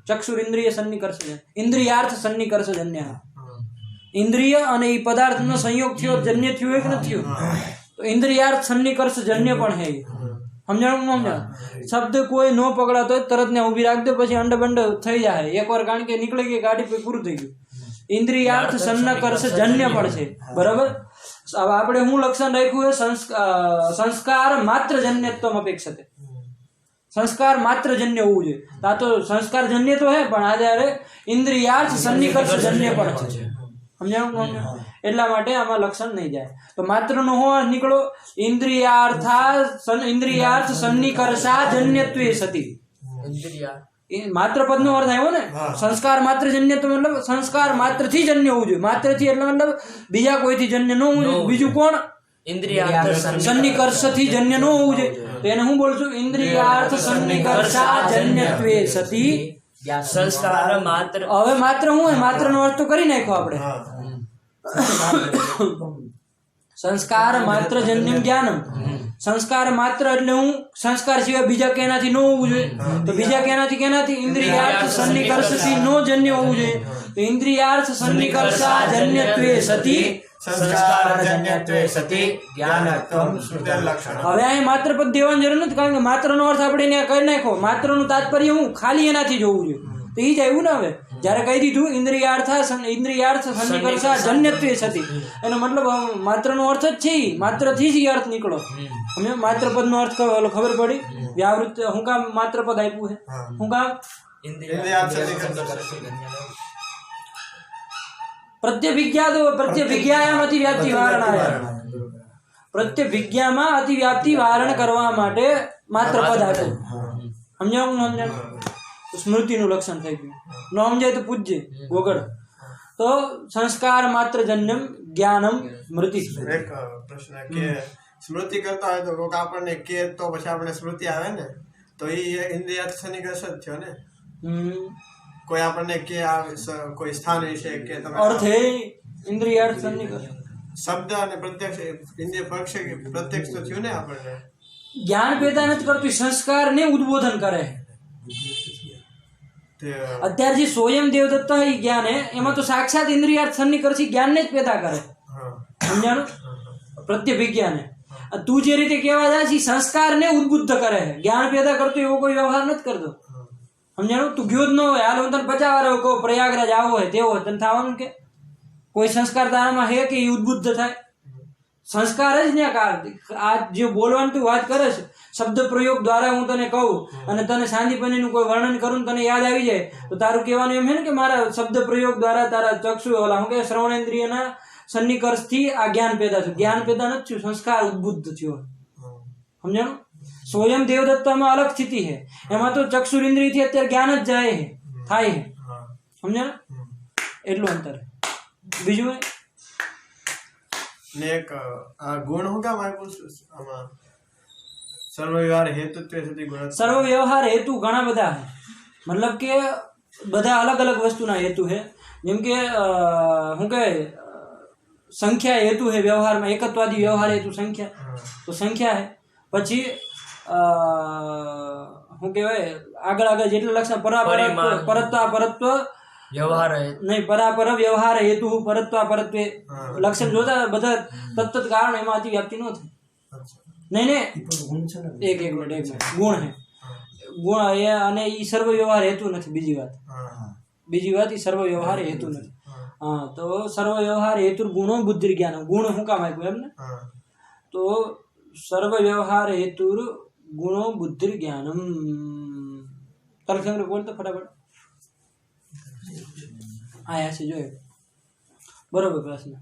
चक्षुरिंद्रिय सन्निकर्ष जन्य, इंद्रियार्थ सन्निकर्ष जन्य है. इंद्रिय અને એ પદાર્થનો સંયોગ થયો, જન્ય થયો કે નથી થયો? તો ઇન્દ્રિયાર્થ સન્નિકર્ષ જન્ય પણ है. સમજાણું ન સમજાણું? શબ્દ કોઈ ન પકડાતો હોય તરત ને ઊભી રાખી દો, પછી અંડ બંડ થઈ જાય એકવાર, કારણ કે નીકળી ગઈ ગાડી પછી પૂરું થઈ ગયું. ઇન્દ્રિયાર્થ સન્નકર્ષ જન્ય પડશે, બરાબર. હવે આપણે શું લક્ષણ રાખ્યું છે? સંસ્કાર માત્ર જન્યત્વમ અપેક્ષતે, સંસ્કાર માત્ર જન્ય હોવું જોઈએ. આ તો સંસ્કાર જન્ય તો હે, પણ આજે ઇન્દ્રિયાર્થ સન્નિકર્ષ જન્ય પણ છે. સમજાણું? એટલા માટે આમાં લક્ષણ નહીં જાય. તો માત્ર નો હો નીકળો, ઇન્દ્રિયાર્થ સન્નિકર્ષા જન્યત્વે સતી. માત્ર પદ નો અર્થ આવ્યો ને. સંસ્કાર માત્ર જન્ય તો મતલબ સંસ્કાર માત્ર થી જન્ય હોવું જોઈએ. માત્ર થી એટલે મતલબ બીજા કોઈથી જન્ય ન હોવું જોઈએ. બીજું કોણ? સન્નિકર્ષ થી જન્ય ન હોવું જોઈએ. તો એને હું બોલું છું? ઇન્દ્રિયાર્થ સન્નિકર્ષા જન્યત્વે સતી સંસ્કાર માત્ર. હવે માત્ર હું હોય, માત્ર નો અર્થ તો કરી નાખ્યો આપણે. સંસ્કાર માત્ર જન્યમ જ્ઞાનમ. સંસ્કાર માત્ર એટલે હું સંસ્કાર સિવાય બીજા કેનાથી ન હોવું જોઈએ. તો બીજા કેનાથી ઇન્દ્રિયાર્થ સન્નિકર્ષથી નો જન્ય હોવું જોઈએ. તો ઇન્દ્રિયાર્થ સન્નિકર્ષા જન્યત્વે સતી સંસ્કારજન્યત્વે સતી જ્ઞાનત્વમ સ્મૃતિર્લક્ષણમ. હવે અહીં માત્ર પદ દેવાની જરૂર નથી, કારણ કે માત્ર નો અર્થ આપણે એને કરી નાખો. માત્ર નું તાત્પર્ય હું ખાલી એનાથી જોવું જોઈએ. તો એ જ આવ્યું ને. હવે જયારે કહી દીધું ઇન્દ્રિયાર્થ સન્નિકર્ષા જન્યત્વે સતી, એનો મતલબ માત્ર નો અર્થ જ છે. માત્ર થી જ અર્થ નીકળો. અમે માત્ર પદ નો અર્થ ખબર પડી. વ્યાવૃત હું કામ માત્ર પદ આપ્યું છે? હું કામ? પ્રત્યભિજ્ઞાયામ અતિવ્યાપ્તિ વારણાય. પ્રત્યભિજ્ઞામાં અતિવ્યાપ્તિ વારણ કરવા માટે માત્ર પદ આપ્યું. સમજાવું? સ્મૃતિનું લક્ષણ થઈ ગયું. ન સમજાય તો પૂછજે ગોગળ. તો સંસ્કાર માત્ર જન્યમ જ્ઞાનમ સ્મૃતિ. એક પ્રશ્ન કે સ્મૃતિ કરતા હોય તો કોક આપણને કે તો પછી આપણે સ્મૃતિ આવે ને, તો એ ઇન્દ્રિયાર્થ સન્નિકર્ષ જ થયો ને. કોઈ આપણને કે કોઈ સ્થાન વિશે કે તમે અર્થ હે ઇન્દ્રિયાર્થ સન્નિકર્ષ. શબ્દ અને પ્રત્યક્ષ ઇન્દ્રિય પ્રત્યક્ષ તો થયું ને આપણને. જ્ઞાન પેદા નથી કરતું, સંસ્કાર ને ઉદ્બોધન કરે. અત્યારે જે સ્વયં દેવદત્ત એ જ્ઞાન હે, એમાં તો સાક્ષાત ઇન્દ્રિયાર્થ સન્નિકર્ષી જ્ઞાન ને જ પેદા કરે. સમજાણું? પ્રત્યભિજ્ઞા ને તું જે રીતે કહેવા જાય છે સંસ્કાર ને ઉદ્બુદ્ધ કરે છે. જ્ઞાન પેદા કરતો એવો કોઈ વ્યવહાર નથી કરતો. સમજાણું? તું ગયો જ ન હોય. હાલ હું તને 50 વાર કહું પ્રયાગરાજ આવો હોય તેવો હોય, તને થવાનું કે કોઈ સંસ્કાર તારામાં હે કે એ ઉદ્બુદ્ધ થાય? સંસ્કાર જ ને. આ જે બોલવાનું તું વાત કરે છે, શબ્દ પ્રયોગ દ્વારા હું તને કહું અને તને સાંદીપનીનું કોઈ વર્ણન કરું, તને યાદ આવી જાય, તો તારું કહેવાનું એમ છે ને કે મારા શબ્દ પ્રયોગ દ્વારા તારા ચક્ષુ ઓલા હું કે શ્રવણેન્દ્રિયના સન્નિકર્ષથી આ જ્ઞાન પેદા થયું. જ્ઞાન પેદા નથી થયું, સંસ્કાર ઉદ્બુદ્ધ થયો. સમજાણું? સ્વયં દેવદત્તામાં અલગ સ્થિતિ છે. એમાં તો ચક્ષુરિન્દ્રિયથી અત્યારે જ્ઞાન જ જાય છે, થાય છે. સમજાણું? એટલું અંતર. બીજું ને એક આ ગુણ હું કામ આપ્યું આમાં? સર્વ વ્યવહાર હેતુત્વે સતી ગુણ. સર્વ વ્યવહાર હેતુ ઘણા બધા છે. મતલબ કે બધા અલગ અલગ વસ્તુના હેતુ છે. જેમ કે શું કહેવાય, સંખ્યા હેતુ છે વ્યવહારમાં. એકત્વાદી વ્યવહાર હેતુ સંખ્યા, તો સંખ્યા છે. પછી શું કહેવાય, આગળ જેટલા લક્ષણ પરત્વ વ્યવહાર નહીં, પરાપર વ્યવહાર હેતુ પરત્વે લક્ષણ જોતા બધા તત્ત કારણ એમાં અતિવ્યાપ્તિ ન થાય. નહીં એક મિનિટ ગુણ હે. ગુણ અને એ સર્વ વ્યવહાર હેતુ નથી. બીજી વાત એ સર્વ વ્યવહાર હેતુ નથી. હા, તો સર્વ વ્યવહાર હેતુ ગુણો બુદ્ધિ જ્ઞાન. ગુણ શું કામ આપ્યું એમ ને? તો સર્વ વ્યવહાર હેતુ ગુણો બુદ્ધિ જ્ઞાનમ. તલખેમ બોલતો ફટાફટ. આયા છે જોયો બરોબર પ્રશ્ન.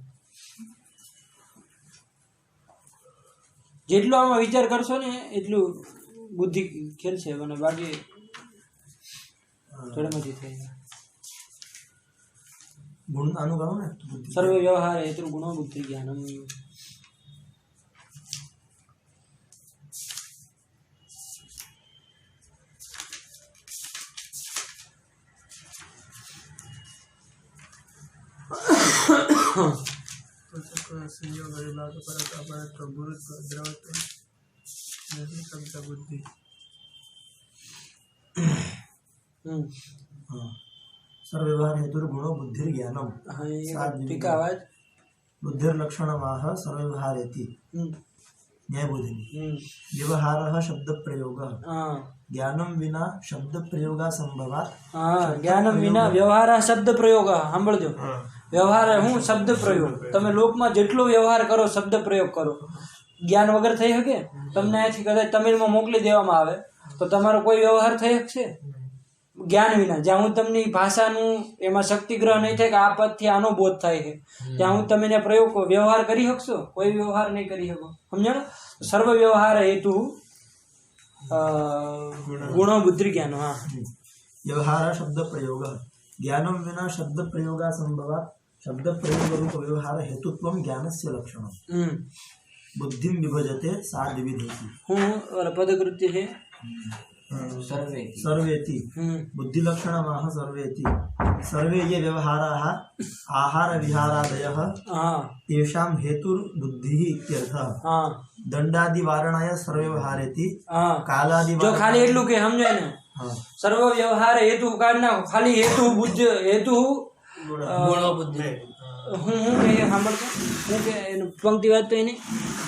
જેટલો આમાં વિચાર કરશો ને એટલું બુદ્ધિ ખેલશે, અને બાકી જડમથી થઈ જાય. ગુણ અનુભવ ને સર્વ વ્યવહાર હેતુ ગુણો બુદ્ધિ જ્ઞાનમ. સર્વવ્યવહાર હેતુ ગુણો બુદ્ધિર જ્ઞાનમ. ટીકા અવાજ બુદ્ધિર લક્ષણમાહ સર્વવ્યવહાર હેતિ. न्यायबोधिनी व्यवहारः शब्दप्रयोगः हाँ ज्ञानं विना शब्दप्रयोगा संभवात् हाँ જ્ઞાનમ વિના વ્યવહાર શબ્દ પ્રયોગ સાંભળજો વ્યવહાર હું શબ્દ પ્રયોગ તમે લોકમાં જેટલો વ્યવહાર કરો શબ્દ પ્રયોગ કરો જ્ઞાન વગર થઈ શકે તમને અહીંથી કદાચ તમિલમાં મોકલી દેવામાં આવે તો તમારો કોઈ વ્યવહાર થઈ શકશે જ્ઞાન વિના જ્યાં હું તમને ભાષાનું એમાં શક્તિગ્રહ નહીં થાય કે આ પદથી આનો બોધ થાય છે ત્યાં હું તમે એને પ્રયોગ વ્યવહાર કરી શકશો કોઈ વ્યવહાર નહીં કરી શકો સમજાણો સર્વ વ્યવહાર હેતુ गुणो बुद्धि ज्ञान हाँ व्यवहार शब्द प्रयोग ज्ञानं विना शब्द प्रयोगा संभवात् शब्द प्रयोग रूप व्यवहार हेतुत्वं ज्ञानस्य लक्षणम् बुद्धिं विभजते सा द्विविधेति हूँ और पदकृत्य है सर्वेति बुद्धि लक्षणमाह सर्वेति सर्वे ये व्यवहाराः आहार विहारादयः तेषां हेतुर्बुद्धिः इत्यर्थः दंडादि वारणाय सर्वव्यवहारेति कालादि जो खाली એટલું કે સમજાય ને સર્વ વ્યવહાર હેતુ કાઢ નાખો ખાલી હેતુ બુદ્ધ હેતુ ગુણો બુદ્ધિ હું કે સાંભળતો હું કે પંક્તિ વાત તો એની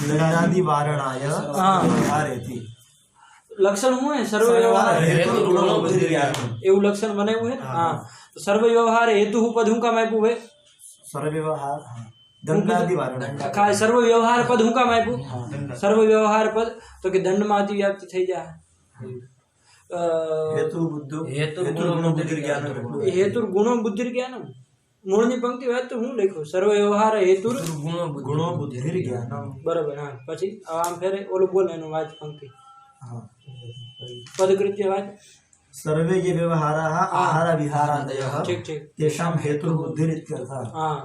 दंडादि वारणाय सर्वव्यवहारेति લક્ષણ હું હે સર્વ વ્યવહાર હેતુ ગુણો બુદ્ધિ જ્ઞાન એવું લક્ષણ બનાવ્યું હે હા તો સર્વ વ્યવહાર હેતુ પદ હું કામ આપ્યું હે सर्वव्यवहार दंडादि वारण ખાલી સર્વ વ્યવહાર પદ હું કામ આપ્યું સર્વ વ્યવહાર પદ તો કે દંડમાં અતિવ્યાપ્ત થઈ જાય हेतु बुद्धो हेतु गुणो बुद्धि ज्ञान हेतु गुणो बुद्धि ज्ञान મૂળની પંક્તિ વાત તો હું લખ્યું સર્વ વ્યવહાર હેતુ गुणो बुद्धिर ज्ञानम બરાબર હા પછી આમ ફેરે ઓલું બોલે એનું વાત પંક્તિ हाँ પદકૃત્ય વાત सर्वे ये व्यवहाराः आहार विहारादयः ठीक ठीक तेषां हेतुर्बुद्धिर इत्यर्थः हाँ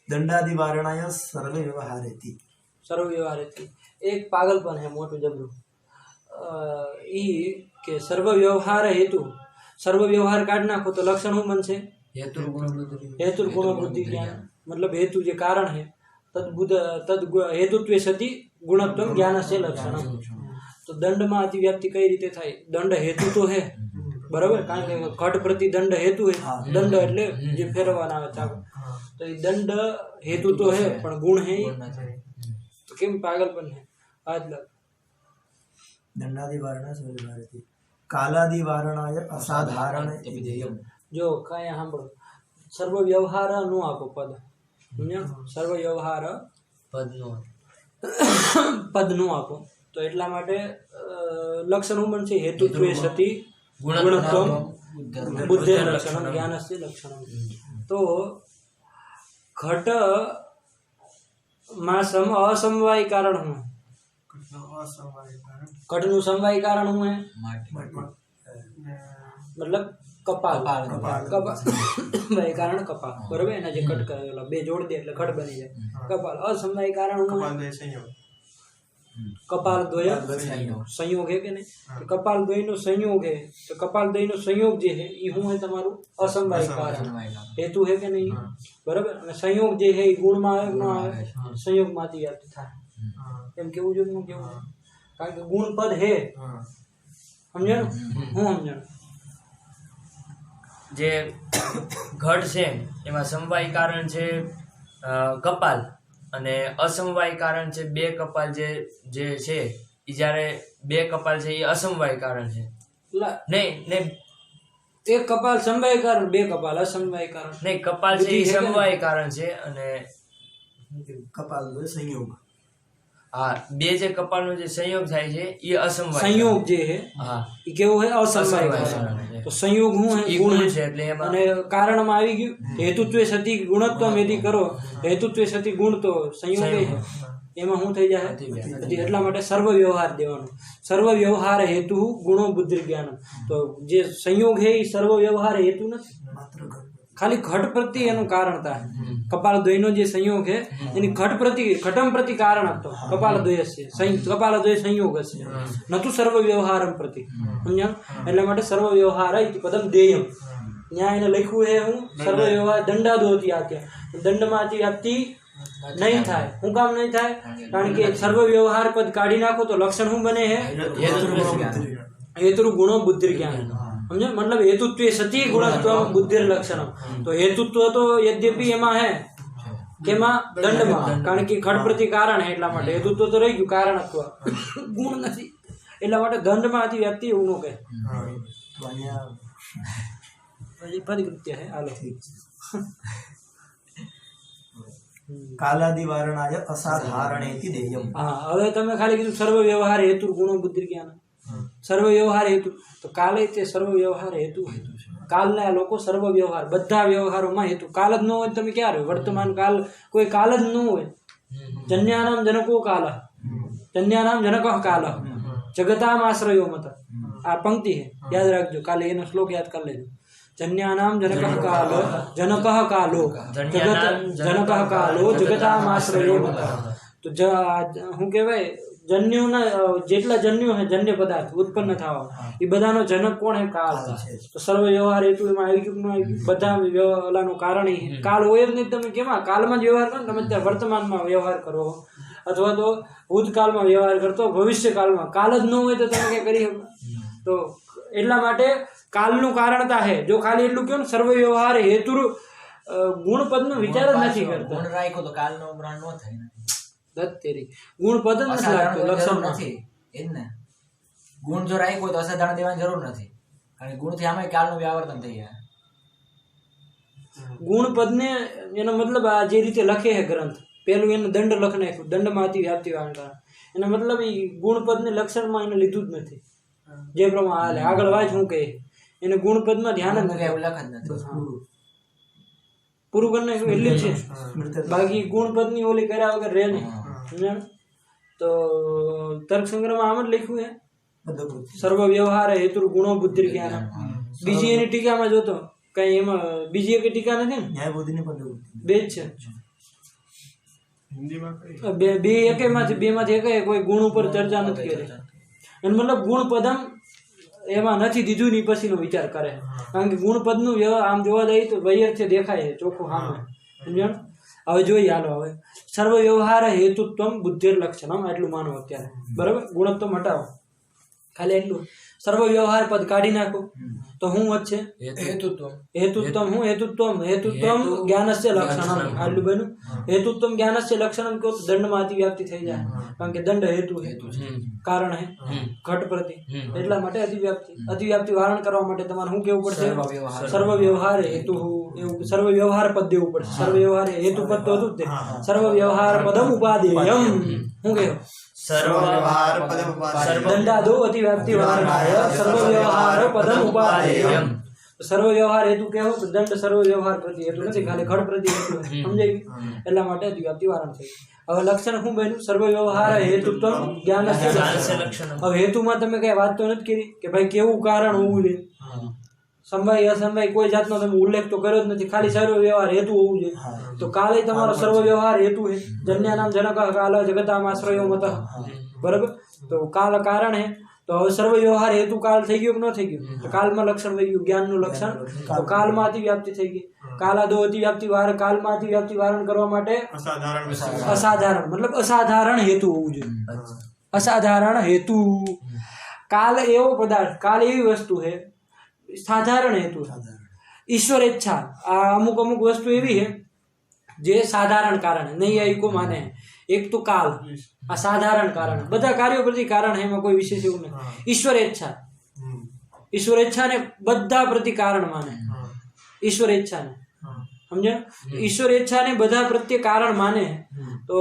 दंडादि वारणाय सर्वे व्यवहारेति સર્વ વ્યવહાર હેતુ એક પાગલપન હે મોટું જબરું ઈ કે સર્વ વ્યવહાર હેતુ સર્વ વ્યવહાર કાઢ નાખો તો લક્ષણ શું બનશે हेतु गुणो बुद्धि हेतु गुण बुद्धि ज्ञान मतलब हेतु जो कारण है तद हेतुत्व सती गुणत्व ज्ञान से लक्षण तो दंड में अतिव्याप्ति कई रीते थाय दंड हेतु तो है बराबर कारण के घट प्रति दंड हेतु है दंड એટલે જે ફેરવવાના આવે ચાકો તો એ દંડ हेतु तो है पण गुण है तो केम पागलपन है आज लग दंडादि वारणाय सर्वे व्यवहारेति कालादि वारणाय असाधारण विधेयम् जो कहीं સાંભળો સર્વ વ્યવહાર નું આપો પદ સમજ્યા સર્વ વ્યવહાર પદનું આપો તો એટલા માટે લક્ષણ શું બનશે હેતુત્વે સતી ગુણત્વમ બુદ્ધિ લક્ષણમ જ્ઞાનસ્ય લક્ષણમ તો ઘટ માં અસમવાય કારણ હું ઘટનું સમવાય કારણ હું હે मतलब कपाल भाई कारण कपाल बराबर है ना जो कट करेला बे जोड़ दे એટલે ઘટ બની જાય કપાલ અસમવાય કારણ હું कपाल द्वय संयोग है कि नहीं तो कपाल द्वय नो संयोग है तो कपाल द्वय नो संयोग जे है ई હું है તમારું અસમવાય કારણ हेतु है कि नहीं बराबर અને સંयोग જે है ગુણ માં આવે ના આવે સંयोग માંથી યાદ થાય એમ કેવું જો હું કેવું કારણ કે ગુણ પદ है સમજ્યા હું સમજણ જે ઘટ છે એમાં સમવાય કારણ છે કપાલ અને અસમવાય કારણ છે બે કપાલ જે છે એ જ્યારે બે કપાલ છે એ અસમવાય કારણ છે નહીં નહીં એક કપાલ સમવાય કારણ બે કપાલ અસમવાય કારણ નહીં કપાલ છે એ સમવાય કારણ છે અને कपाल संयोग हाँ बे जे कपालનો જે સંયોગ થાય છે એ અસમવાય संयोग जे है हाँ એ કેવો है અસમવાય કારણ तो संयोग હું है એ ગુણ ગુણ है છે એટલે એમાં અને કારણમાં આવી ગયું હેતુત્વે સતી ગુણત્વ મેદી કરો હેતુત્વે સતી ગુણ તો સંયોગ है એમાં શું થઈ જાય એટલા માટે સર્વ વ્યવહાર દેવાનો સર્વ વ્યવહાર હેતુ ગુણો બુદ્ધિ જ્ઞાન તો જે સંयोग है એ સર્વ વ્યવહાર હેતુ નથી खाली घट प्रति एनु कारण था कपाल द्वयनो जे संयोग है यानी घट प्रति घटम प्रति कारण હતો कपाल द्वयस्य कपाल द्वय संयोग છે न तो सर्व व्यवहारम प्रति समझ्या એટલે માટે सर्व व्यवहार इति पदम देयम न्याय ने લખ્યું है હું सर्व व्यवहार दंडादोति आत्या दंडમાં અતિવ્યાપ્તિ नहीं થાય હું કામ नहीं થાય કારણ કે सर्व व्यवहार पद કાઢી નાખો તો લક્ષણ શું બને है हेतु गुणो बुद्धि ज्ञान समझे मतलब हेतुत्व सती गुणत्व बुद्धि लक्षण तो हेतुत्व तो यद्यपि एमा है કેમાં દંડમાં, કારણ કે ઘટ પ્રતિ કારણ હે એટલા માટે. હેતુત્વ તો રહી ગયું, કારણત્વ ગુણ નથી એટલા માટે દંડમાં અતિવ્યાપ્તિ એવું ન કહે. તો અહીંયા પછી પદકૃત્ય હે. હાલો કાલાદિવારણાય અસાધારણેતિ દેયમ. હા, હવે તમે ખાલી કીધું સર્વ વ્યવહાર હેતુ ગુણો બુદ્ધિ જ્ઞાન. સર્વ વ્યવહાર હેતુ તો કાલે તે સર્વ વ્યવહાર હેતુ છે. કાલના લોકો સર્વ વ્યવહાર બધા વ્યવહારોમાં હેતુ. કાલ જ ન હોય તમે ક્યાં રહ્યો? વર્તમાન કાલ કોઈ કાલ જ ન હોય. જન્યાનામ જનકો કાલ, જન્યાનામ જનક કાલ, જગતામ આશ્રયો મત. આ પંક્તિ છે, યાદ રાખજો. કાલે એનો શ્લોક યાદ કરી લેજો. જન્યાનામ જનક કાલ, જનક કાલો, જનક કાલો, જગતામ આશ્રયો મત. તો શું કહેવાય, જન્યુના જેટલા જન્યુ છે, જન્ય પદાર્થ ઉત્પન્ન થવા, એ બધાનો જનક કોણ હે? કાલ. તો સર્વ વ્યવહાર હેતુ એમાં આવી ગયું, બધા વ્યવહારનું કારણ કાલ હોય જ નહીં. તમે કેમાં કાલમાં જ વ્યવહાર કરો, તમે ત્યાં વર્તમાનમાં વ્યવહાર કરો અથવા તો ભૂતકાળમાં વ્યવહાર કરતો, ભવિષ્યકાળમાં કાલ જ ન હોય તો તમે કંઈ કરી શકો? તો એટલા માટે કાલનું કારણતા છે. જો ખાલી એટલું કહો ને સર્વ વ્યવહાર હેતુ ગુણપદનો વિચાર જ નથી કરતા. ગુણ રાખ્યો તો કાલનો ગ્રહણ ન થાય ને. તેરી ગુણ પદ જ નથી લાગતું લક્ષણ નથી એ જ ને. ગુણ જો રાખ્યો હોય તો અસાધારણ દેવાની જરૂર નથી, કારણ કે ગુણથી આમે કાલનું વ્યાવર્તન થઈ જાય. ગુણ પદને એનો મતલબ આ જે રીતે લખે છે ગ્રંથ, પેલું એને દંડ લખ નાખ્યું, દંડમાં અતિ વ્યાપ્તિ કારણ. એનો મતલબ એ ગુણ પદને લક્ષણમાં એને લીધું જ નથી. જે પ્રમાણે હાલે આગળ વાંચ હું કહે એને ગુણ પદમાં ધ્યાન જ નથી, ઉલ્લેખ જ નથી. પૂરું કરી નાખ્યું એટલે જ છે. બાકી ગુણ પદની ઓલી કર્યા વગર રહે નહીં. તો તર્ક સંગ્રહમાં આમ જ લખ્યું હે સર્વ વ્યવહાર હેતુ ગુણો બુદ્ધિ જ્ઞાન. બીજી એની ટીકામાં જોતો કઈ એમાં બીજી એક ટીકા નથી ને, ન્યાય બુદ્ધિની પદ બે જ છે. બે એકેમાંથી બે માંથી એક કોઈ ગુણ ઉપર ચર્ચા નથી કરી. એનો મતલબ ગુણ પદમ એમાં નથી દીધું ની પછીનો વિચાર કરે, કારણ કે ગુણ પદનું આમ જોવા જઈએ તો વૈયર્થ્ય દેખાય છે ચોખ્ખું સામે. સમજણ? હવે જોઈએ, હાલો હવે સર્વ વ્યવહાર હેતુત્વમ બુદ્ધિર લક્ષણમ એટલું માનો અત્યારે. બરાબર, ગુણત્વ હટાવો, ખાલી એટલું સર્વ વ્યવહાર પદ કાઢી નાખો તો શું વધશે? હેતુત્વમ. હું હેતુત્વમ જ્ઞાનસ્ય લક્ષણમ. આટલું બન્યું. હેતુત્વમ જ્ઞાનસ્ય લક્ષણમ કહો તો દંડમાં અતિવ્યાપ્તિ થઈ જાય, કારણ કે દંડ હેતુ કારણ હે ઘટ પ્રતિ. એટલા માટે અતિવ્યાપ્તિ વારણ કરવા માટે તમારે શું કેવું પડશે? સર્વ વ્યવહાર હેતુ, એવું સર્વ વ્યવહાર પદ દેવું પડશે. સર્વ વ્યવહાર હેતુ પદ તો હતું જ તે. સર્વ વ્યવહાર પદમ ઉપાદેયમ. શું કહ્યું? દંડાદો અતિવ્યાપ્તિ વારણાય સર્વ વ્યવહાર પદમ ઉપાદેયમ. સર્વ વ્યવહાર હેતુ કહેવો તો દંડ સર્વ વ્યવહાર પ્રતિ હેતુ નથી, ખાલી ઘટ પ્રતિ હેતુ. સમજાય? એટલા માટે અતિવ્યાપ્તિ વારણ થઈ. હવે લક્ષણ શું બન્યું? સર્વ વ્યવહાર હેતુત્વ જ્ઞાનસ્ય લક્ષણ. હવે હેતુમાં તમે કઈ વાત તો નથી કરી કે ભાઈ કેવું કારણ હોવું જોઈએ, સમવાય અસમવાય કોઈ જાતનો તમે ઉલ્લેખ તો કર્યો જ નથી, ખાલી સર્વ વ્યવહાર હેતુ હોવું જોઈએ. તો કાલે તમારો સર્વ વ્યવહાર હેતુ હે. જન્યાનામ જનક કાલ, જગતામ આશ્રયો મત. બરાબર, તો કાલ કારણ હે. તો હવે સર્વ વ્યવહાર હેતુ કાલ થઈ ગયો કે ન થઈ ગયો? તો કાલમાં લક્ષણ થઈ ગયું, જ્ઞાનનું લક્ષણ. તો કાલમાં અતિવ્યાપ્તિ થઈ ગઈ. કાલાદો અતિવ્યાપ્તિ વાર, કાલમાં અતિવ્યાપ્તિ વારણ કરવા માટે અસાધારણ મતલબ અસાધારણ હેતુ હોવું જોઈએ. અસાધારણ હેતુ. કાલ એવો પદાર્થ, કાલ એવી વસ્તુ છે સાધારણ હેતુ. ઈશ્વર ઈચ્છા આ અમુક વસ્તુ એવી છે જે સાધારણ કારણ નહીં માને. એક તો કાલ આ સાધારણ કારણ, બધા કાર્યો પ્રતિ કારણ છે, એમાં કોઈ વિશેષ એવું નહીં. ઈશ્વર ઈચ્છાને બધા પ્રતિ કારણ માને. ઈશ્વર ઈચ્છાને સમજ્યા? ઈશ્વર ઈચ્છાને બધા પ્રત્યે કારણ માને. તો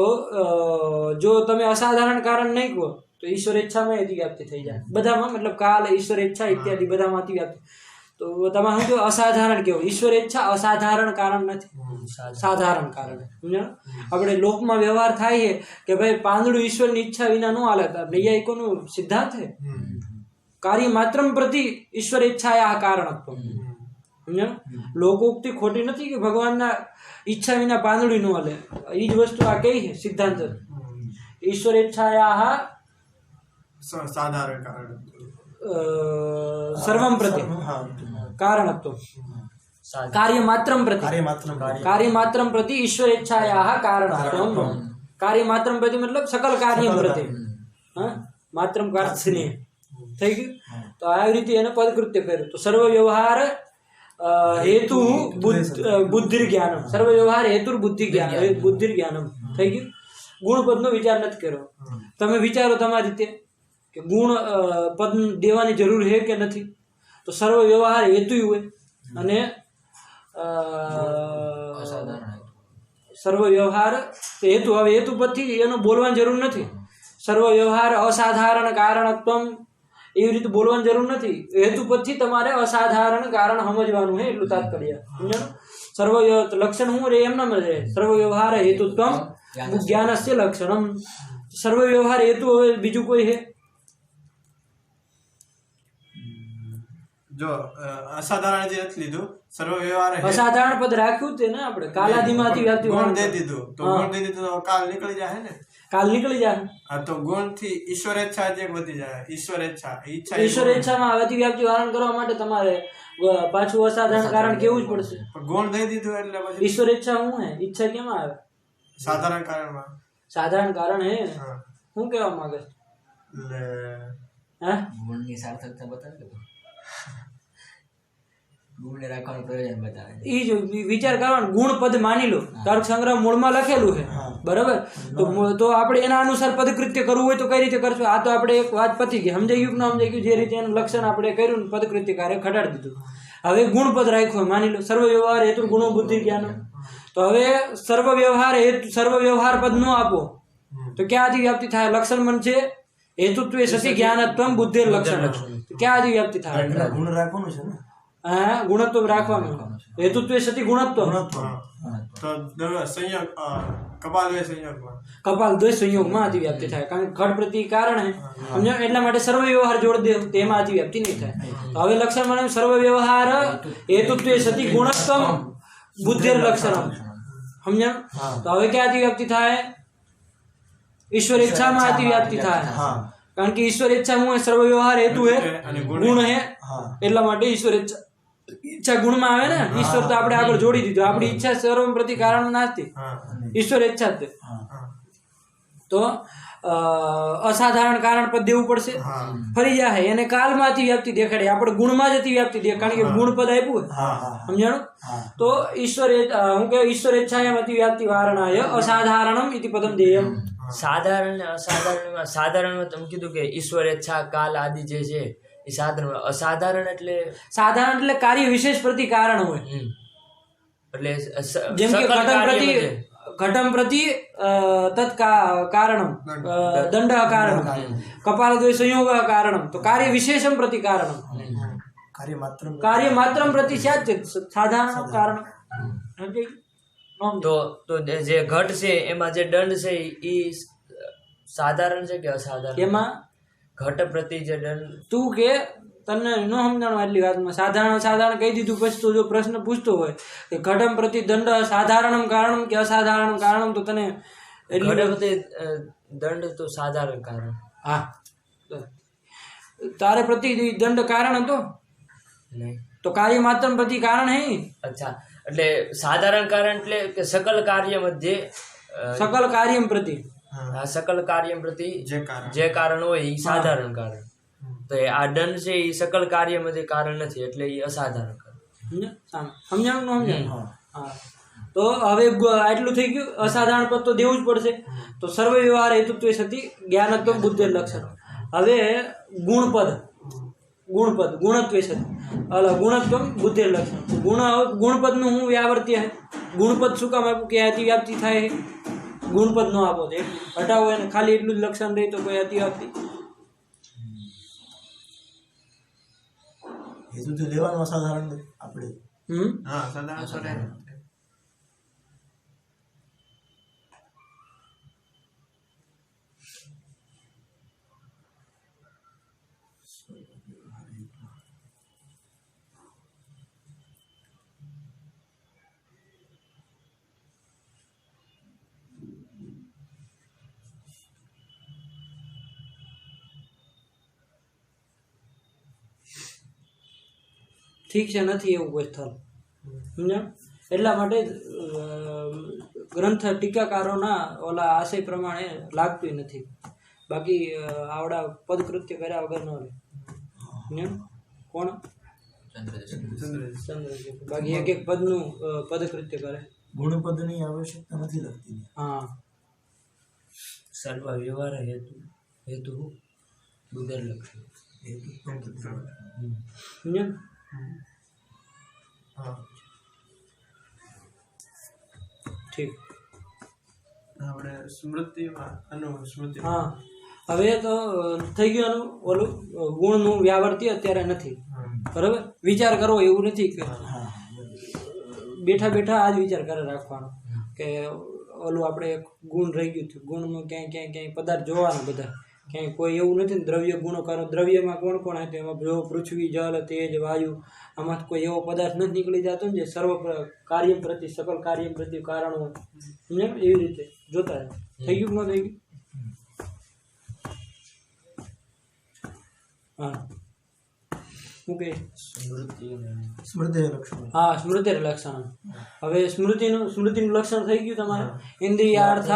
જો તમે અસાધારણ કારણ નહીં કહો તો ઈશ્વર ઈચ્છામાં અતિવ્યાપ્તિ થઈ જાય બધામાં. મતલબ કાલ, ઈશ્વર ઈચ્છા ઇત્યાદિ બધામાં અતિવ્યાપ્તિ. તો તમે શું કહો? અસાધારણ કેવું? ઈશ્વર ઈચ્છા અસાધારણ કારણ નથી, સાધારણ કારણ. સમજ્યા? આપણે લોકમાં વ્યવહાર થાય છે કે ભાઈ પાંદડું ઈશ્વરની ઈચ્છા વિના ન હાલે. નૈયાયિકોનું સિદ્ધાંત છે કાર્ય માત્ર પ્રતિ ઈશ્વર ઈચ્છા આ કારણત્વ. સમજ્યા? લોકોક્તિ ખોટી નથી કે ભગવાનના ઈચ્છા વિના પાંદડું ન હાલે. એ જ વસ્તુ આ કઈ છે સિદ્ધાંત. ઈશ્વર ઈચ્છા સાધારણ કારણ સર્વમ પ્રતિ કારણત્વ. કાર્ય માત્રમ પ્રતિ ઈશ્વર ઈચ્છાયા કારણત્વ. કાર્ય માત્રમ પ્રતિ મતલબ સકલ કાર્ય પ્રતિ. માત્રમ કાર્ય થઈ ગયું. તો આવી રીતે એને પદકૃત્ય કર્યું. તો સર્વ વ્યવહાર હેતુ બુદ્ધિર જ્ઞાનમ સર્વ વ્યવહાર હેતુ બુદ્ધિ જ્ઞાન બુદ્ધિર જ્ઞાનમ થઈ ગયું. ગુણ પદનો વિચાર નથી કર્યો. તમે વિચારો તમારી રીતે કે ગુણ પદ દેવાની જરૂર છે કે નથી. તો સર્વ વ્યવહાર હેતુ હોય અને સર્વ વ્યવહાર હેતુ. હવે હેતુ પદથી એનો બોલવાની જરૂર નથી. સર્વ વ્યવહાર અસાધારણ કારણત્વમ એવી રીતે બોલવાની જરૂર નથી. હેતુ પદથી તમારે અસાધારણ કારણ સમજવાનું છે એટલું તાત્પર્ય. સમજાણું? સર્વ લક્ષણ શું રે એમના રહે. સર્વ વ્યવહાર હેતુત્વમ જ્ઞાનસ્ય લક્ષણમ. સર્વ વ્યવહાર હેતુ હવે બીજું કોઈ છે? જો અસાધારણ જે નથી લીધું, સર્વ વ્યવહાર અસાધારણ પદ રાખ્યું તે ને આપણે કાલાદિમાંથી વ્યાપ્તિ ગુણ દે દીધું તો ગુણ દે દીધું તો કાલ નીકળી જાય ને. કાલ નીકળી જાય. હા, તો ગુણ થી ઈશ્વર ઈચ્છા જે વધી જાય. ઈશ્વર ઈચ્છા ઈશ્વર ઈચ્છામાં અતિવ્યાપ્તિ વારણ કરવા માટે તમારે પાછું અસાધારણ કારણ કેવું જ પડશે. ગુણ દઈ દીધું એટલે પછી ઈશ્વર ઈચ્છા શું હે? ઈચ્છા કેમાં આવે? સાધારણ કારણમાં. સાધારણ કારણ હે. શું કહેવા માંગે? હે ગુણની સાર્થકતા બતાવે કે ગુણને રાખવાનું પ્રયોજન બતાવે. એ જ વિચાર કરવાનો. ગુણ પદ માની લો તર્ક સંગ્રહ મૂળમાં લખેલું છે બરાબર. તો આપણે એના અનુસાર પદકૃત્ય કરવું હોય તો કઈ રીતે કરશું? આ તો આપણે એક વાત પતી ગઈ. સમજાઈ ગયું કે ન સમજાઈ ગયું? જે રીતે એનું લક્ષણ આપણે કર્યું ને પદકૃત્ય કાર્ય ખટાડી દીધું. હવે ગુણ પદ રાખ્યો માની લો સર્વ વ્યવહાર હેતુ ગુણો બુદ્ધિ જ્ઞાન. તો હવે સર્વ વ્યવહાર પદ નો આપો તો ક્યાં અધિવ્યાપ્તિ થાય? લક્ષણ મન છે હેતુત્વે સતી જ્ઞાનત્વમ બુદ્ધિ લક્ષણ. ક્યાં અધિવ્યાપ્તિ થાય? ગુણ રાખવાનું છે ને. હા, ગુણત્વ રાખવાનું. હેતુત્વે સતી ગુણત્વ. તો સંયોગ કપાલ સંયોગમાં કપાલ દ્વય સંયોગમાં અતિવ્યાપ્તિ થાય. કારણ કે ઘટ પ્રતિ કારણ હે. સમજો? એટલા માટે સર્વ વ્યવહાર જોડ દે તેમાં અતિવ્યાપ્તિ નહીં થાય. તો હવે લક્ષણ મને સર્વ વ્યવહાર હેતુત્વે સતી ગુણત્વમ બુદ્ધિર લક્ષણમ. સમજો? તો હવે ક્યાં અતિવ્યાપ્તિ થાય? ઈશ્વર ઈચ્છામાં અતિવ્યાપ્તિ થાય. કારણ કે ઈશ્વર ઈચ્છા હું સર્વ વ્યવહાર હેતુ હે ગુણ હે. એટલા માટે ઈશ્વર ઈચ્છા ગુણમાં આવે ને. ઈશ્વર તો આપણે આગળ જોડી દીધું. આપણી ઈચ્છા સર્વ પ્રતિ કારણ નાસ્તી. ઈશ્વર ઈચ્છા જ. તો અસાધારણ કારણ પદ દેવું પડશે. ફરી જાય એને કાલમાં અતિવ્યાપ્તિ દેખાડે. આપણે ગુણમાં જ અતિવ્યાપ્તિ દે કારણ કે ગુણ પદ આપ્યું સમજાણું. તો ઈશ્વર હું કે ઈશ્વર ઈચ્છા એમ અતિવ્યાપ્તિ વારણાય અસાધારણમ ઇતિ પદમ દેયમ. સાધારણ ને અસાધારણમાં સાધારણમાં તમે કીધું કે ઈશ્વર ઈચ્છા કાલ આદિ જે છે એ સાધારણ. અસાધારણ એટલે સાધારણ એટલે કાર્ય વિશેષ પ્રતિ કારણ હોય. એટલે જેમ કે ઘટમ પ્રતિ તત્ કારણમ દંડ કારણમ કપાલદ્વય સંયોગ કારણમ. તો કાર્ય વિશેષમ પ્રતિ કારણમ કાર્ય માત્રમ પ્રતિ સાધારણ કારણ. તો જે ઘટ છે એમાં જે દંડ છે એ સાધારણ છે કે અસાધારણ? એમાં ઘટ પ્રતિ જે દંડ તું કે તને ન સમજાણું આટલી વાતમાં. સાધારણ કહી દીધું પછી તું જો પ્રશ્ન પૂછતો હોય કે ઘટમ પ્રતિ દંડ સાધારણમ કારણમ કે અસાધારણમ કારણમ તો તને ઘટ પ્રતિ દંડ તો સાધારણ કારણ. હા, તારે પ્રતિ દંડ કારણ હતો નહીં તો કાર્ય માત્ર પ્રતિ કારણ હે. અચ્છા, એટલે સાધારણ કારણ એટલે કે સકલ કાર્ય મધ્ય સકલ કાર્યમ પ્રતિ સકલ કાર્ય પ્રતિ જે કારણ હોય એ સાધારણ કારણ. તો આ દંડ છે એ સકલ કાર્ય મધ્ય કારણ નથી એટલે એ અસાધારણ કારણ. સમજાણું? હા. તો હવે આટલું થઈ ગયું. અસાધારણ પદ તો દેવું જ પડશે. તો સર્વ વ્યવહાર હેતુત્વે સતી જ્ઞાનત્વ બુદ્ધિ લક્ષણ. હવે ગુણપદ ગુણત્વે સતી ગુણત્વ બુદ્ધિ લક્ષણ. ગુણપદનું હું વ્યાવર્ત્ય હે. ગુણપદ શું કામ આપ્યું? કે અતિવ્યાપ્તિ થાય. ગુણપદ નો આપો તો હટાવો એને ખાલી એટલું જ લક્ષણ રહે તો કોઈ અતિવ્યાપ્તિ. હેતુથી લેવાનું અસાધારણ આપણે. હા, સાધારણ. ઠીક છે, નથી એવું કોઈ સ્થળ. સમજ્યા? એટલા માટે ગ્રંથ ટીકાકારોના ઓલા આશય પ્રમાણે લાગતું નથી. બાકી આવડા પદકૃત્ય કર્યા વગર ન રહે. કોણ ચંદ્ર બાકી એક એક પદનું પદકૃત્ય કરે. ગુણપદની આવશ્યકતા નથી લાગતી. હા સર્વ વ્યવહાર હેતુ બુદ્ધર લક્ષણ સમજ્યા? ઠીક. આપણે સ્મૃતિમાં અનુસ્મૃતિ. હા હવે તો થઈ ગયું એનું ઓલું ગુણનું વ્યાવર્તી અત્યારે નથી. બરાબર, વિચાર કરવો એવું નથી કે બેઠા બેઠા આ જ વિચાર કરે રાખવાનો કે ઓલું આપણે એક ગુણ રહી ગયું હતું. ગુણનું ક્યાંય પદાર્થ જોવાના બધા, ક્યાંય કોઈ એવું નથી ને દ્રવ્ય ગુણો કરો. દ્રવ્યમાં કોણ કોણ હતું એમાં જો પૃથ્વી, જલ, તેજ, વાયુ, આમાં કોઈ એવો પદાર્થ નથી નીકળી જતો ને જે સર્વ કાર્ય પ્રતિ સકલ કાર્ય પ્રતિ કારણો એવી રીતે જોતા રહે. થઈ ગયું ન થઈ ગયું? હા શું કહે? સ્મૃતિ લક્ષણ. હા સ્મૃતિ લક્ષણ. હવે સ્મૃતિનું લક્ષણ થઈ ગયું તમારે. ઇન્દ્રિયાર્થ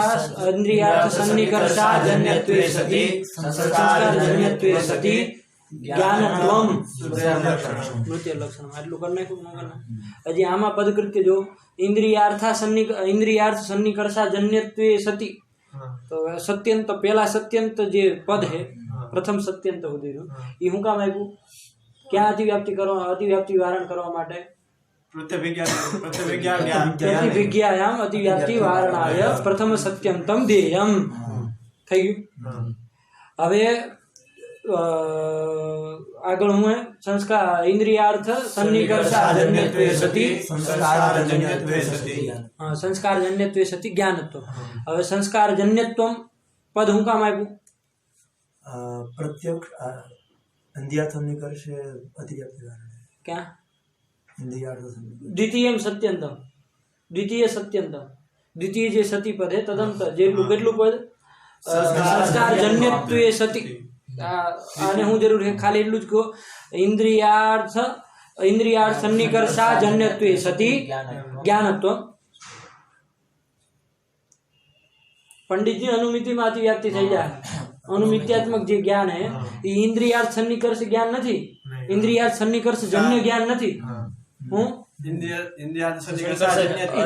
સન્નિકર્ષા જન્યત્વે સતિ સંસ્કારજન્યત્વે સતિ જ્ઞાનત્વમ સ્મૃતિ લક્ષણ. આટલું કરી નાખ્યું ન કરનાર? હજી આમાં પદકૃત્ય જો ઇન્દ્રિયાર્થ સન્નિકર્ષા જન્યત્વે સતિ, તો સત્યંત પેલા સત્યંત જે પદ હે પ્રથમ સત્યંત સુધીનું એ શું કામ આપ્યું? ક્યાં અતિવ્યાપ્તિ વારણ કરવા માટે? પ્રતિવિજ્ઞાયામ અતિવ્યાપ્તિ વારણાય પ્રથમ સત્યંતમ ધ્યેયમ. થઈ ગયું. હવે આગળ હું સંસ્કાર ઇન્દ્રિયાર્થ સન્નિકર્ષા જન્યત્વે સતિ સંસ્કારજન્યત્વે સતિ જ્ઞાનત્વ. હવે સંસ્કારજન્યત્વમ પદ શું કામ આપ્યું? પ્રત્યક્ષ ઇન્દ્રિયાર્થ સન્નિકર્ષે અતિવ્યાપ્તિ વારણે. ક્યાં? ઇન્દ્રિયાર્થ સન્નિકર્ષ દ્વિતીય સત્યંતમ. દ્વિતીય સત્યંતમ, દ્વિતીય જે સતી પદ હે તદંતર જેટલું કેટલું પદ? સંસ્કારજન્યત્વે સતિ. આને હું જરૂર છે ખાલી એટલું જ કહો. ઇન્દ્રિયાર્થ સન્નિકર્ષા જન્યત્વે સતિ જ્ઞાનત્વ. પંડિતજી અનુમિતિમાં અતિવ્યાપ્તિ થઈ જાય. અનુમિત્યાત્મક જે જ્ઞાન હે એ ઇન્દ્રિયાર્થ સન્નિકર્ષ જ્ઞાન નથી. ઇન્દ્રિયાર્થ સન્નિકર્ષ જન્ય જ્ઞાન નથી. હું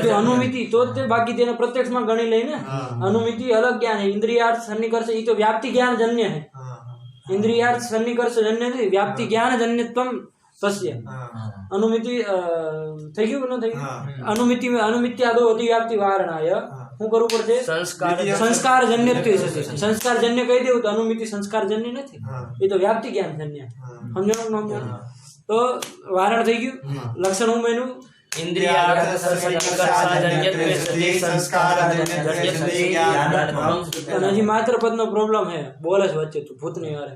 તો અનુમિતિ તો જ બાકી તેને પ્રત્યક્ષમાં ગણી લઈને. અનુમિતિ અલગ જ્ઞાન હે. ઇન્દ્રિયાર્થ સન્નિકર્ષ એ તો વ્યાપ્તિ જ્ઞાન જન્ય હે. ઇન્દ્રિયાર્થ સન્નિકર્ષ જન્ય નથી, વ્યાપ્તિ જ્ઞાન જન્યત્વમ તસ્ય. અનુમિતિ થઈ ગયું કે ન થઈ ગયું? અનુમિત્યાદો અતિવ્યાપ્તિ વારણાય શું કરવું પડશે? સંસ્કાર જન્યત્વે સતિ. સંસ્કાર જન્ય કહી દેવું તો અનુમિતિ સંસ્કાર જન્ય નથી, એ તો વ્યાપ્તિ જ્ઞાન જન્ય. સમજણ? તો વારણ થઈ ગયું. લક્ષણ હું એનું હજી માત્ર પદનો પ્રોબ્લેમ હે. બોલે છે વચ્ચે તું ભૂતની વારે.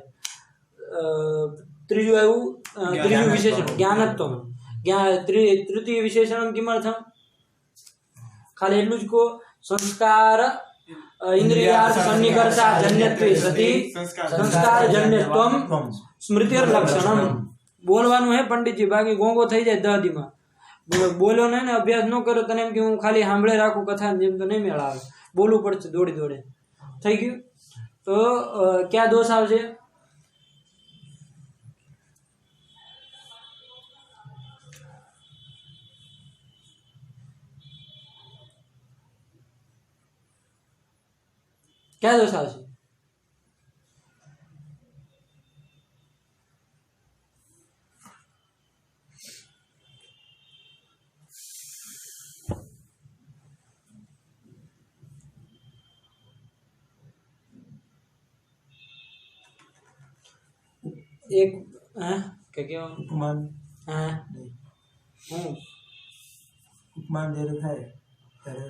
ત્રીજું આવ્યું વિશેષણ જ્ઞાનત્વ. તૃતીય વિશેષણ કિમર્થમ? ખાલી એટલું જ કહો. સંસ્કાર ઇન્દ્રિયાર્થ સન્નિકર્ષા જન્યત્વે સતિ સંસ્કારજન્યત્વમ સ્મૃતિર લક્ષણમ. બોલવાનું હે પંડિતજી, બાકી ગોંગો થઈ જાય દહદીમાં. બોલો ને અભ્યાસ ન કરો તને એમ કે હું ખાલી સાંભળે રાખું કથા જેમ તો નહીં મેળ આવે. બોલવું પડશે દોડે. થઈ ગયું. તો ક્યાં દોષ આવશે? ક્યાં દોષ આવશે? એક કે કેવું ઉપમાન. ઉપમાન જ્યારે થાય ત્યારે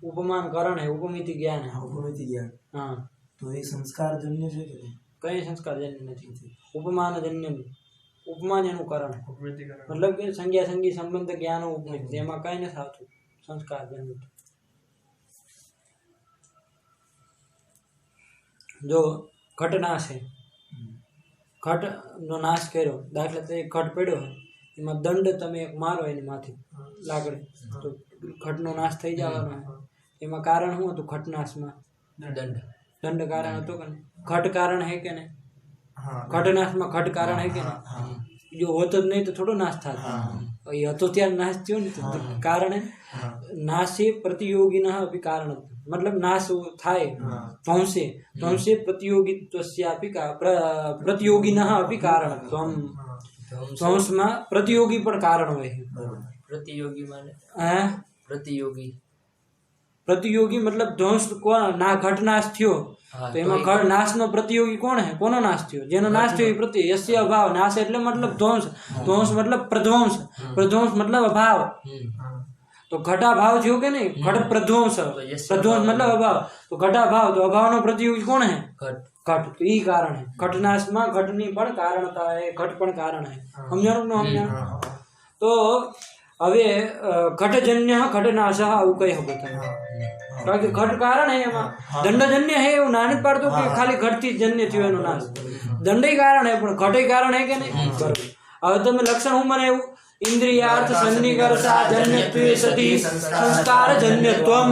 ઉપમાન કરણ હે, ઉપમિતિ જ્ઞાન હે. ઉપમિતિ જ્ઞાન. હા, તો એ સંસ્કાર જન્ય છે કે કઈ સંસ્કાર જન્ય નથી. ઉપમાન જન્ય. ઉપમાન એનું કરણ. મતલબ કે સંજ્ઞા સંગી સંબંધ જ્ઞાન ઉપમિત, જેમાં કઈ નથી આવતું સંસ્કાર જન્ય. જો ઘટ નાશ છે, ઘટનો નાશ કર્યો, દાખલા તરીકે ઘટ પડ્યો હોય એમાં દંડ તમે એક મારો એની માથે લાકડી તો ઘટનો નાશ થઈ જવાનો. એમાં કારણ શું હતું? ઘટનાશમાં દંડ કારણ હતો કે ઘટ કારણ હે કે નહીં? ઘટનાશમાં ઘટ કારણ હે કે નહીં? જો હોત જ નહીં તો થોડો નાશ થાત. એ હતો ત્યારે નાશ થયો ને તો કારણે નાશે પ્રતિયોગિનઃ અપી કારણ, મતલબ નાશ થાય ધ્વંસે પ્રતિયોગિત્વસ્યાપી પ્રતિયોગિનઃ અપી કારણ. ધ્વંસમાં પ્રતિયોગી પણ કારણ હોય. પ્રતિયોગી માને પ્રતિયોગી મતલબ ધ્વંસ કોણ ના ઘટ નાશ થયો તો એમાં ઘટ નાશનો પ્રતિયોગી કોણ હે? કોનો નાશ થયો? જેનો નાશ થયો એ પ્રતિ યસ્ય અભાવ. નાશ એટલે મતલબ ધ્વંસ, ધ્વંસ મતલબ પ્રધ્વંસ, પ્રધ્વંસ મતલબ અભાવ. તો ઘટાભાવ થયો કે નહીં? ઘટ પ્રધ્વંસ, પ્રધ્વંસ મતલબ અભાવ. તો ઘટાભાવ, તો અભાવનો પ્રતિયોગી કોણ હે? ઘટ. તો એ કારણ હે. ઘટનાશમાં ઘટની પણ કારણતા હે, ઘટ પણ કારણ હે. સમજાણું ન સમજાણું? તો હવે ઘટજન્ય ઘટનાશ આવું કહી શકો તમે, કારણ કે ઘટ કારણ હે એમાં. દંડજન્ય હે એવું ના નથી પાડતો કે ખાલી ઘટથી જ જન્ય થયો એનો નાશ. દંડય કારણ હે પણ ઘટય કારણ હે કે નહીં? બરોબર. હવે તમે લક્ષણ હું મને એવું ઇન્દ્રિયાર્થ સન્નિકર્ષા જન્યત્વે સતી સંસ્કાર જન્યત્વમ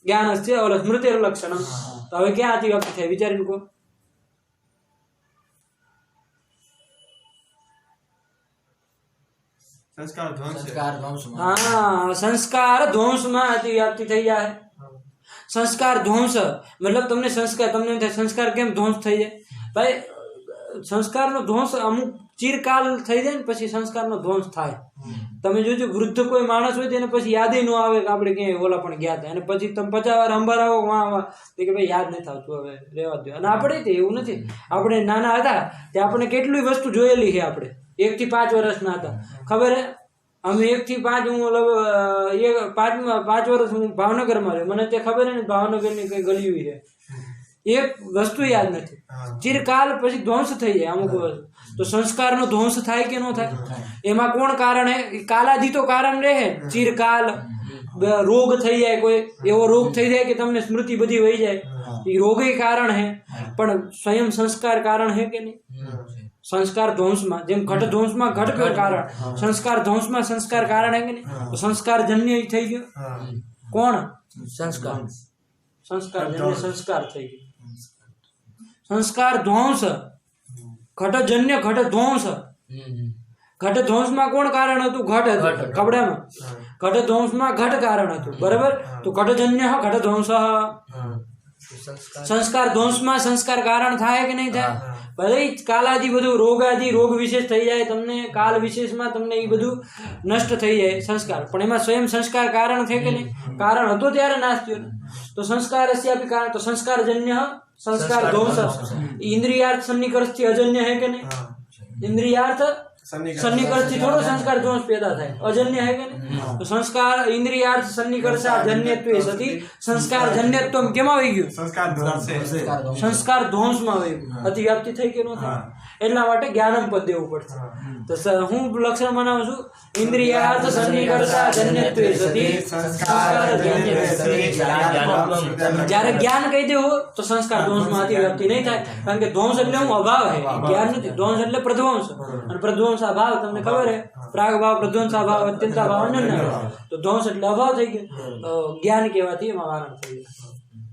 જ્ઞાનસ્ય ઓલ સ્મૃતિર લક્ષણમ. તો હવે ક્યાં આથી વ્યક્ત થાય વિચારીને કહો. સંસ્કાર ધ્વંસ. હા, સંસ્કાર ધ્વંસમાં અતિવ્યાપ્તિ થઈ જાય. સંસ્કાર ધ્વંસ મતલબ તમને સંસ્કાર, તમને એમ થાય સંસ્કાર કેમ ધ્વંસ થઈ જાય? ભાઈ સંસ્કારનો ધ્વંસ અમુક ચિરકાલ થઈ જાય ને પછી સંસ્કારનો ધ્વંસ થાય. તમે જોજો વૃદ્ધ કોઈ માણસ હોય તેને પછી યાદ ન આવે કે આપણે ક્યાંય ઓલા પણ ગયા હતા, અને પછી તમે 50 વાર અંબારાવો વાં કે ભાઈ યાદ નથી આવતું, હવે રહેવા દો. અને આપણે તે એવું નથી, આપણે નાના હતા તે આપણે કેટલી વસ્તુ જોયેલી છે. આપણે 1 થી 5 વર્ષના હતા, ખબર હે? અમે 1 થી 5 હું 5 વર્ષ હું ભાવનગરમાં રહ્યો, મને તે ખબર હે ને ભાવનગરની કઈ ગલીઓ છે, એક વસ્તુ યાદ નથી. ચિરકાલ પછી ધ્વંસ થઈ જાય અમુક વસ્તુ. તો સંસ્કારનો ધ્વંસ થાય કે ન થાય? એમાં કોણ કારણ હે? કાલાદી તો કારણ રહે. ચિરકાલ રોગ થઈ જાય, કોઈ એવો રોગ થઈ જાય કે તમને સ્મૃતિ બધી વહી જાય, એ રોગે કારણ હે. પણ સ્વયં સંસ્કાર કારણ હે કે નહીં? સંસ્કાર ધ્વંસમાં જેમ ઘટ ધ્વંસમાં ઘટ કારણ, સંસ્કાર ધ્વંસમાં સંસ્કાર કારણ હે કે નહીં? તો સંસ્કાર જન્ય થઈ ગયો. કોણ? સંસ્કાર. સંસ્કાર જન્ય સંસ્કાર થઈ ગયો. સંસ્કાર ધ્વંસ, ઘટજન્ય ઘટ ધ્વંસ. ઘટ ધ્વંસમાં કોણ કારણ હતું? ઘટ હતું કપડામાં. ઘટ ધ્વંસમાં ઘટ કારણ હતું, બરાબર. તો ઘટજન્ય ઘટ ધ્વંસ. સંસ્કાર ધ્વંસમાં સંસ્કાર કારણ થાય કે નહીં થાય? ભલે કાલાદી બધું રોગ આદિ રોગ વિશેષ થઈ જાય તમને, કાલ વિશેષમાં તમને એ બધું નષ્ટ થઈ જાય સંસ્કાર, પણ એમાં સ્વયં સંસ્કાર કારણ છે કે નહીં? કારણ હતો ત્યારે નાશ થયો. તો સંસ્કાર અસ્યાપી કારણ. તો સંસ્કારજન્ય સંસ્કાર ધ્વંસ. ઇન્દ્રિયાર્થ સન્નિકર્ષથી અજન્ય હે કે નહીં? ઇન્દ્રિયાર્થ સન્નિકર્ષથી થોડો સંસ્કાર ધ્વંસ પેદા થાય, અજન્ય હે કે નહીં? તો સંસ્કાર ઇન્દ્રિયાર્થ સન્નિકર્ષા જન્યત્વે સતી સંસ્કાર જન્યત્વ કેમાં આવી ગયું? સંસ્કાર ધ્વંસમાં આવી ગયું. અતિવ્યાપ્તિ થઈ કે ન થાય? એટલા માટે જ્ઞાનમ પદ દેવું પડશે. તો હું લક્ષણ બનાવું છું ઇન્દ્રિયાર્થ સન્નિકર્ષા જન્યત્વે સતી સંસ્કાર જન્યત્વે સતી. જ્યારે જ્ઞાન કહી દેવું તો સંસ્કાર ધ્વંસમાં અતિવ્યાપ્તિ નહીં થાય, કારણ કે ધ્વંસ એટલે હું અભાવ હે, જ્ઞાન નથી. ધ્વંસ એટલે પ્રધ્વંસ, અને પ્રધ્વંસ અભાવ તમને ખબર હે. પ્રાગ ભાવ, પ્રધ્વંસ અભાવ, અત્યંત અભાવ, અનન્ય. તો ધ્વંસ એટલે અભાવ થઈ ગયો, જ્ઞાન કહેવાથી એમાં વારણ થઈ ગયું.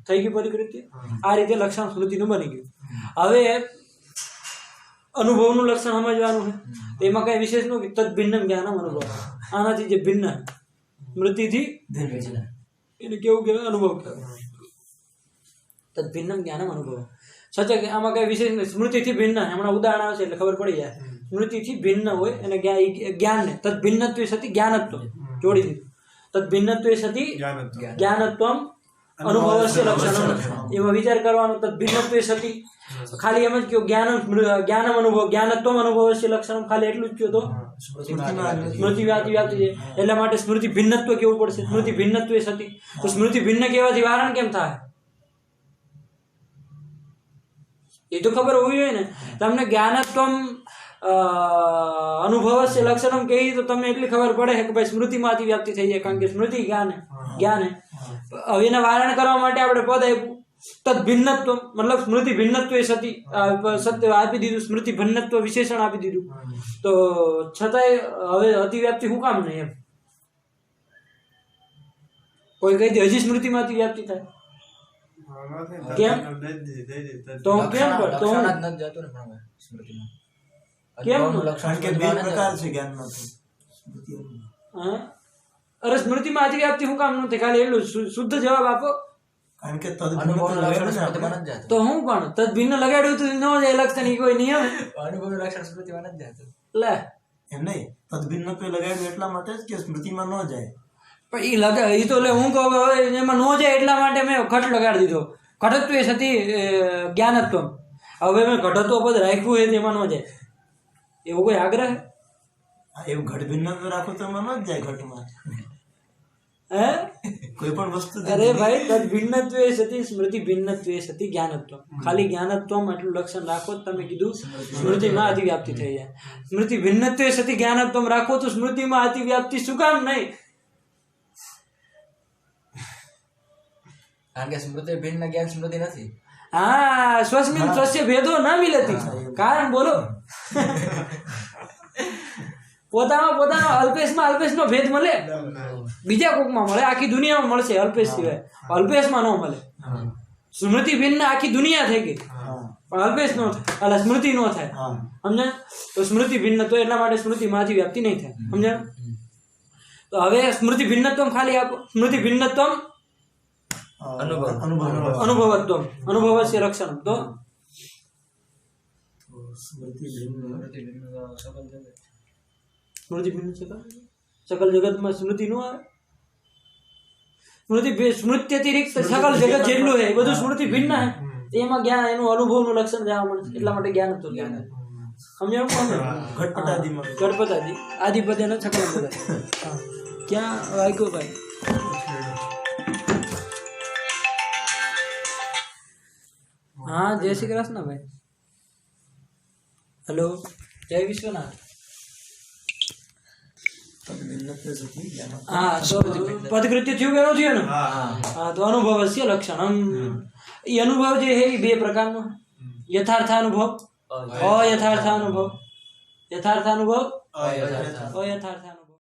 થઈ ગયું પરિકૃતિ. આ રીતે લક્ષણ સ્મૃતિનું બની ગયું. હવે અનુભવનું લક્ષણ સમજવાનું છે. એમાં કઈ વિશેષ નું કે તદ ભિન્ન જ્ઞાનમ અનુભવ. આનાથી જે ભિન્ન સ્મૃતિથી એને કેવું કહેવાય? અનુભવ કહેવાય. તદ ભિન્ન જ્ઞાનમ અનુભવ. સચે કે આમાં કઈ વિશેષ સ્મૃતિથી ભિન્ન. હમણાં ઉદાહરણ આવશે એટલે ખબર પડી જાય. સ્મૃતિથી ભિન્ન હોય અને જ્ઞાનને તદ ભિન્નત્વે સતી જ્ઞાનત્વ જોડી દીધું. તદ ભિન્નત્વે સતી જ્ઞાનત્વમ અનુભવસ્ય લક્ષણમ. એમાં વિચાર કરવાનો. તદ ભિન્નત્વે સતી ખાલી એમ જ કહ્યું જ્ઞાનમ અનુભવ, જ્ઞાનત્વમ અનુભવસ્ય લક્ષણમ, ખાલી એટલું જ કહ્યું તો સ્મૃતિ વ્યાપ્તિ છે. એટલા માટે સ્મૃતિ ભિન્નત્વ કેવું પડશે. સ્મૃતિ ભિન્નત્વે સતી. તો સ્મૃતિ ભિન્ન કહેવાથી વારણ કેમ થાય? એ તો ખબર હોવી જોઈએ ને. તમને જ્ઞાનત્વમ અનુભવસ્ય લક્ષણમ કહી તો તમને એટલી ખબર પડે કે ભાઈ સ્મૃતિમાંથી વ્યાપ્તિ થઈ જાય, કારણ કે સ્મૃતિ જ્ઞાન હે. હવે એને વારણ કરવા માટે આપણે પદ આપ્યું તદ ભિન્નત્વ, મતલબ સ્મૃતિ ભિન્નત્વે સતી સત્ય આપી દીધું, સ્મૃતિ ભિન્નત્વ વિશેષણ આપી દીધું. તો છતાંય હવે અતિવ્યાપ્તિ શું કામ નહીં? એમ કોઈ કહી દે હજી સ્મૃતિમાંથી વ્યાપ્તિ થાય કેમ? તો કેમ? તો કેમ કારણ કે બે પ્રકાર છે જ્ઞાનમાં તો સ્મૃતિ અનુભવ. હા? અરે સ્મૃતિમાં અતિવ્યાપ્તિ શું કામ નથી? ખાલી એટલું શુદ્ધ જવાબ આપો. કારણ કે તદ અનુભવનું લક્ષણ ભિન્ન સ્મૃતિમાં નથી જાતું. તો હું પણ તદ ભિન્ન લગાડ્યું તો ન જાય લક્ષણ ઈ કોઈ નિયમ અનુભવનું લક્ષણ સ્મૃતિમાં નથી જાતું. લે એમ નહીં, તદ ભિન્ન તો લગાડ્યું એટલા માટે જ કે સ્મૃતિમાં ન જાય. પણ ઈ લગા ઈ તો લે હું કહું કે હવે એમાં નો જાય એટલા માટે મેં ઘટ લગાડી દીધો. ઘટત્વ એ સતી જ્ઞાનત્વ. હવે મેં ઘટત્વ પદ રાખ્યું હોય તેમાં ન જાય એવો કોઈ આગ્રહ? એવું ઘટ ભિન્ન રાખો તો એમાં ન જ જાય ઘટમાં. હે? કોઈ પણ વસ્તુ અરે ભાઈ તદ ભિન્નત્વે સતી સ્મૃતિ ભિન્નત્વે સતી જ્ઞાનત્વ. ખાલી જ્ઞાનત્વમ એટલું લક્ષણ રાખો તો તમે કીધું સ્મૃતિમાં અતિવ્યાપ્તિ થઈ જાય. સ્મૃતિ ભિન્નત્વે સતી જ્ઞાનત્વમ રાખો તો સ્મૃતિમાં અતિવ્યાપ્તિ શું કામ નહીં? કારણ કે સ્મૃતિ ભિન્ન જ્ઞાન સ્મૃતિ નથી. હા, સ્વસ્મિન સ્વસ્ય ભેદો ન મિલતી. કારણ બોલો. પોતાનો અલ્પેશમાં અલ્પેશનો ભેદ મળે, બીજા કોકમાં મળે, આખી દુનિયામાં મળશે અલ્પેશ સિવાય. અલ્પેશમાં ન મળે. સ્મૃતિ ભિન્ન આખી દુનિયા થઈ ગઈ પણ અલ્પેશ નો થાય, એટલે સ્મૃતિ નો થાય. સમજ્યા? તો સ્મૃતિ ભિન્ન તો એટલા માટે સ્મૃતિમાંથી વ્યાપ્તિ નહીં થાય. સમજ્યા? તો હવે સ્મૃતિ ભિન્નત્વમ ખાલી આપો. સ્મૃતિ ભિન્નત્વમ અનુભવત્વમ અનુભવસ્ય લક્ષણમ. તો સ્મૃતિ ભિન્ન સ્મૃતિ ભિન્ન સકલ જગતમાં સ્મૃતિ નો આવે. સ્મૃતિ અતિરિક્ત સકલ જગત જેટલું છે એ બધું સ્મૃતિ ભિન્ન છે. એમાં જ્ઞાન એનું અનુભવનું લક્ષણ જવા મળે. એટલા માટે જ્ઞાન હતું. સમજાયું? ઘટપટાદિમાં ગણપતાદિ આદિપદ્ય ને સકલ પદ. ક્યાં વાગ્યો ભાઈ? હા, જય શ્રી કૃષ્ણ ભાઈ. હેલો, જય વિશ્વનાથ. હા, તો પદકૃત્ય થયું કે ન થયું ને? હા, તો અનુભવસ્ય લક્ષણમ. એ અનુભવ જે છે એ બે પ્રકારનો. યથાર્થાનુભવ, અયથાર્થાનુભવ. યથાર્થાનુભવ, અયથાર્થાનુભવ.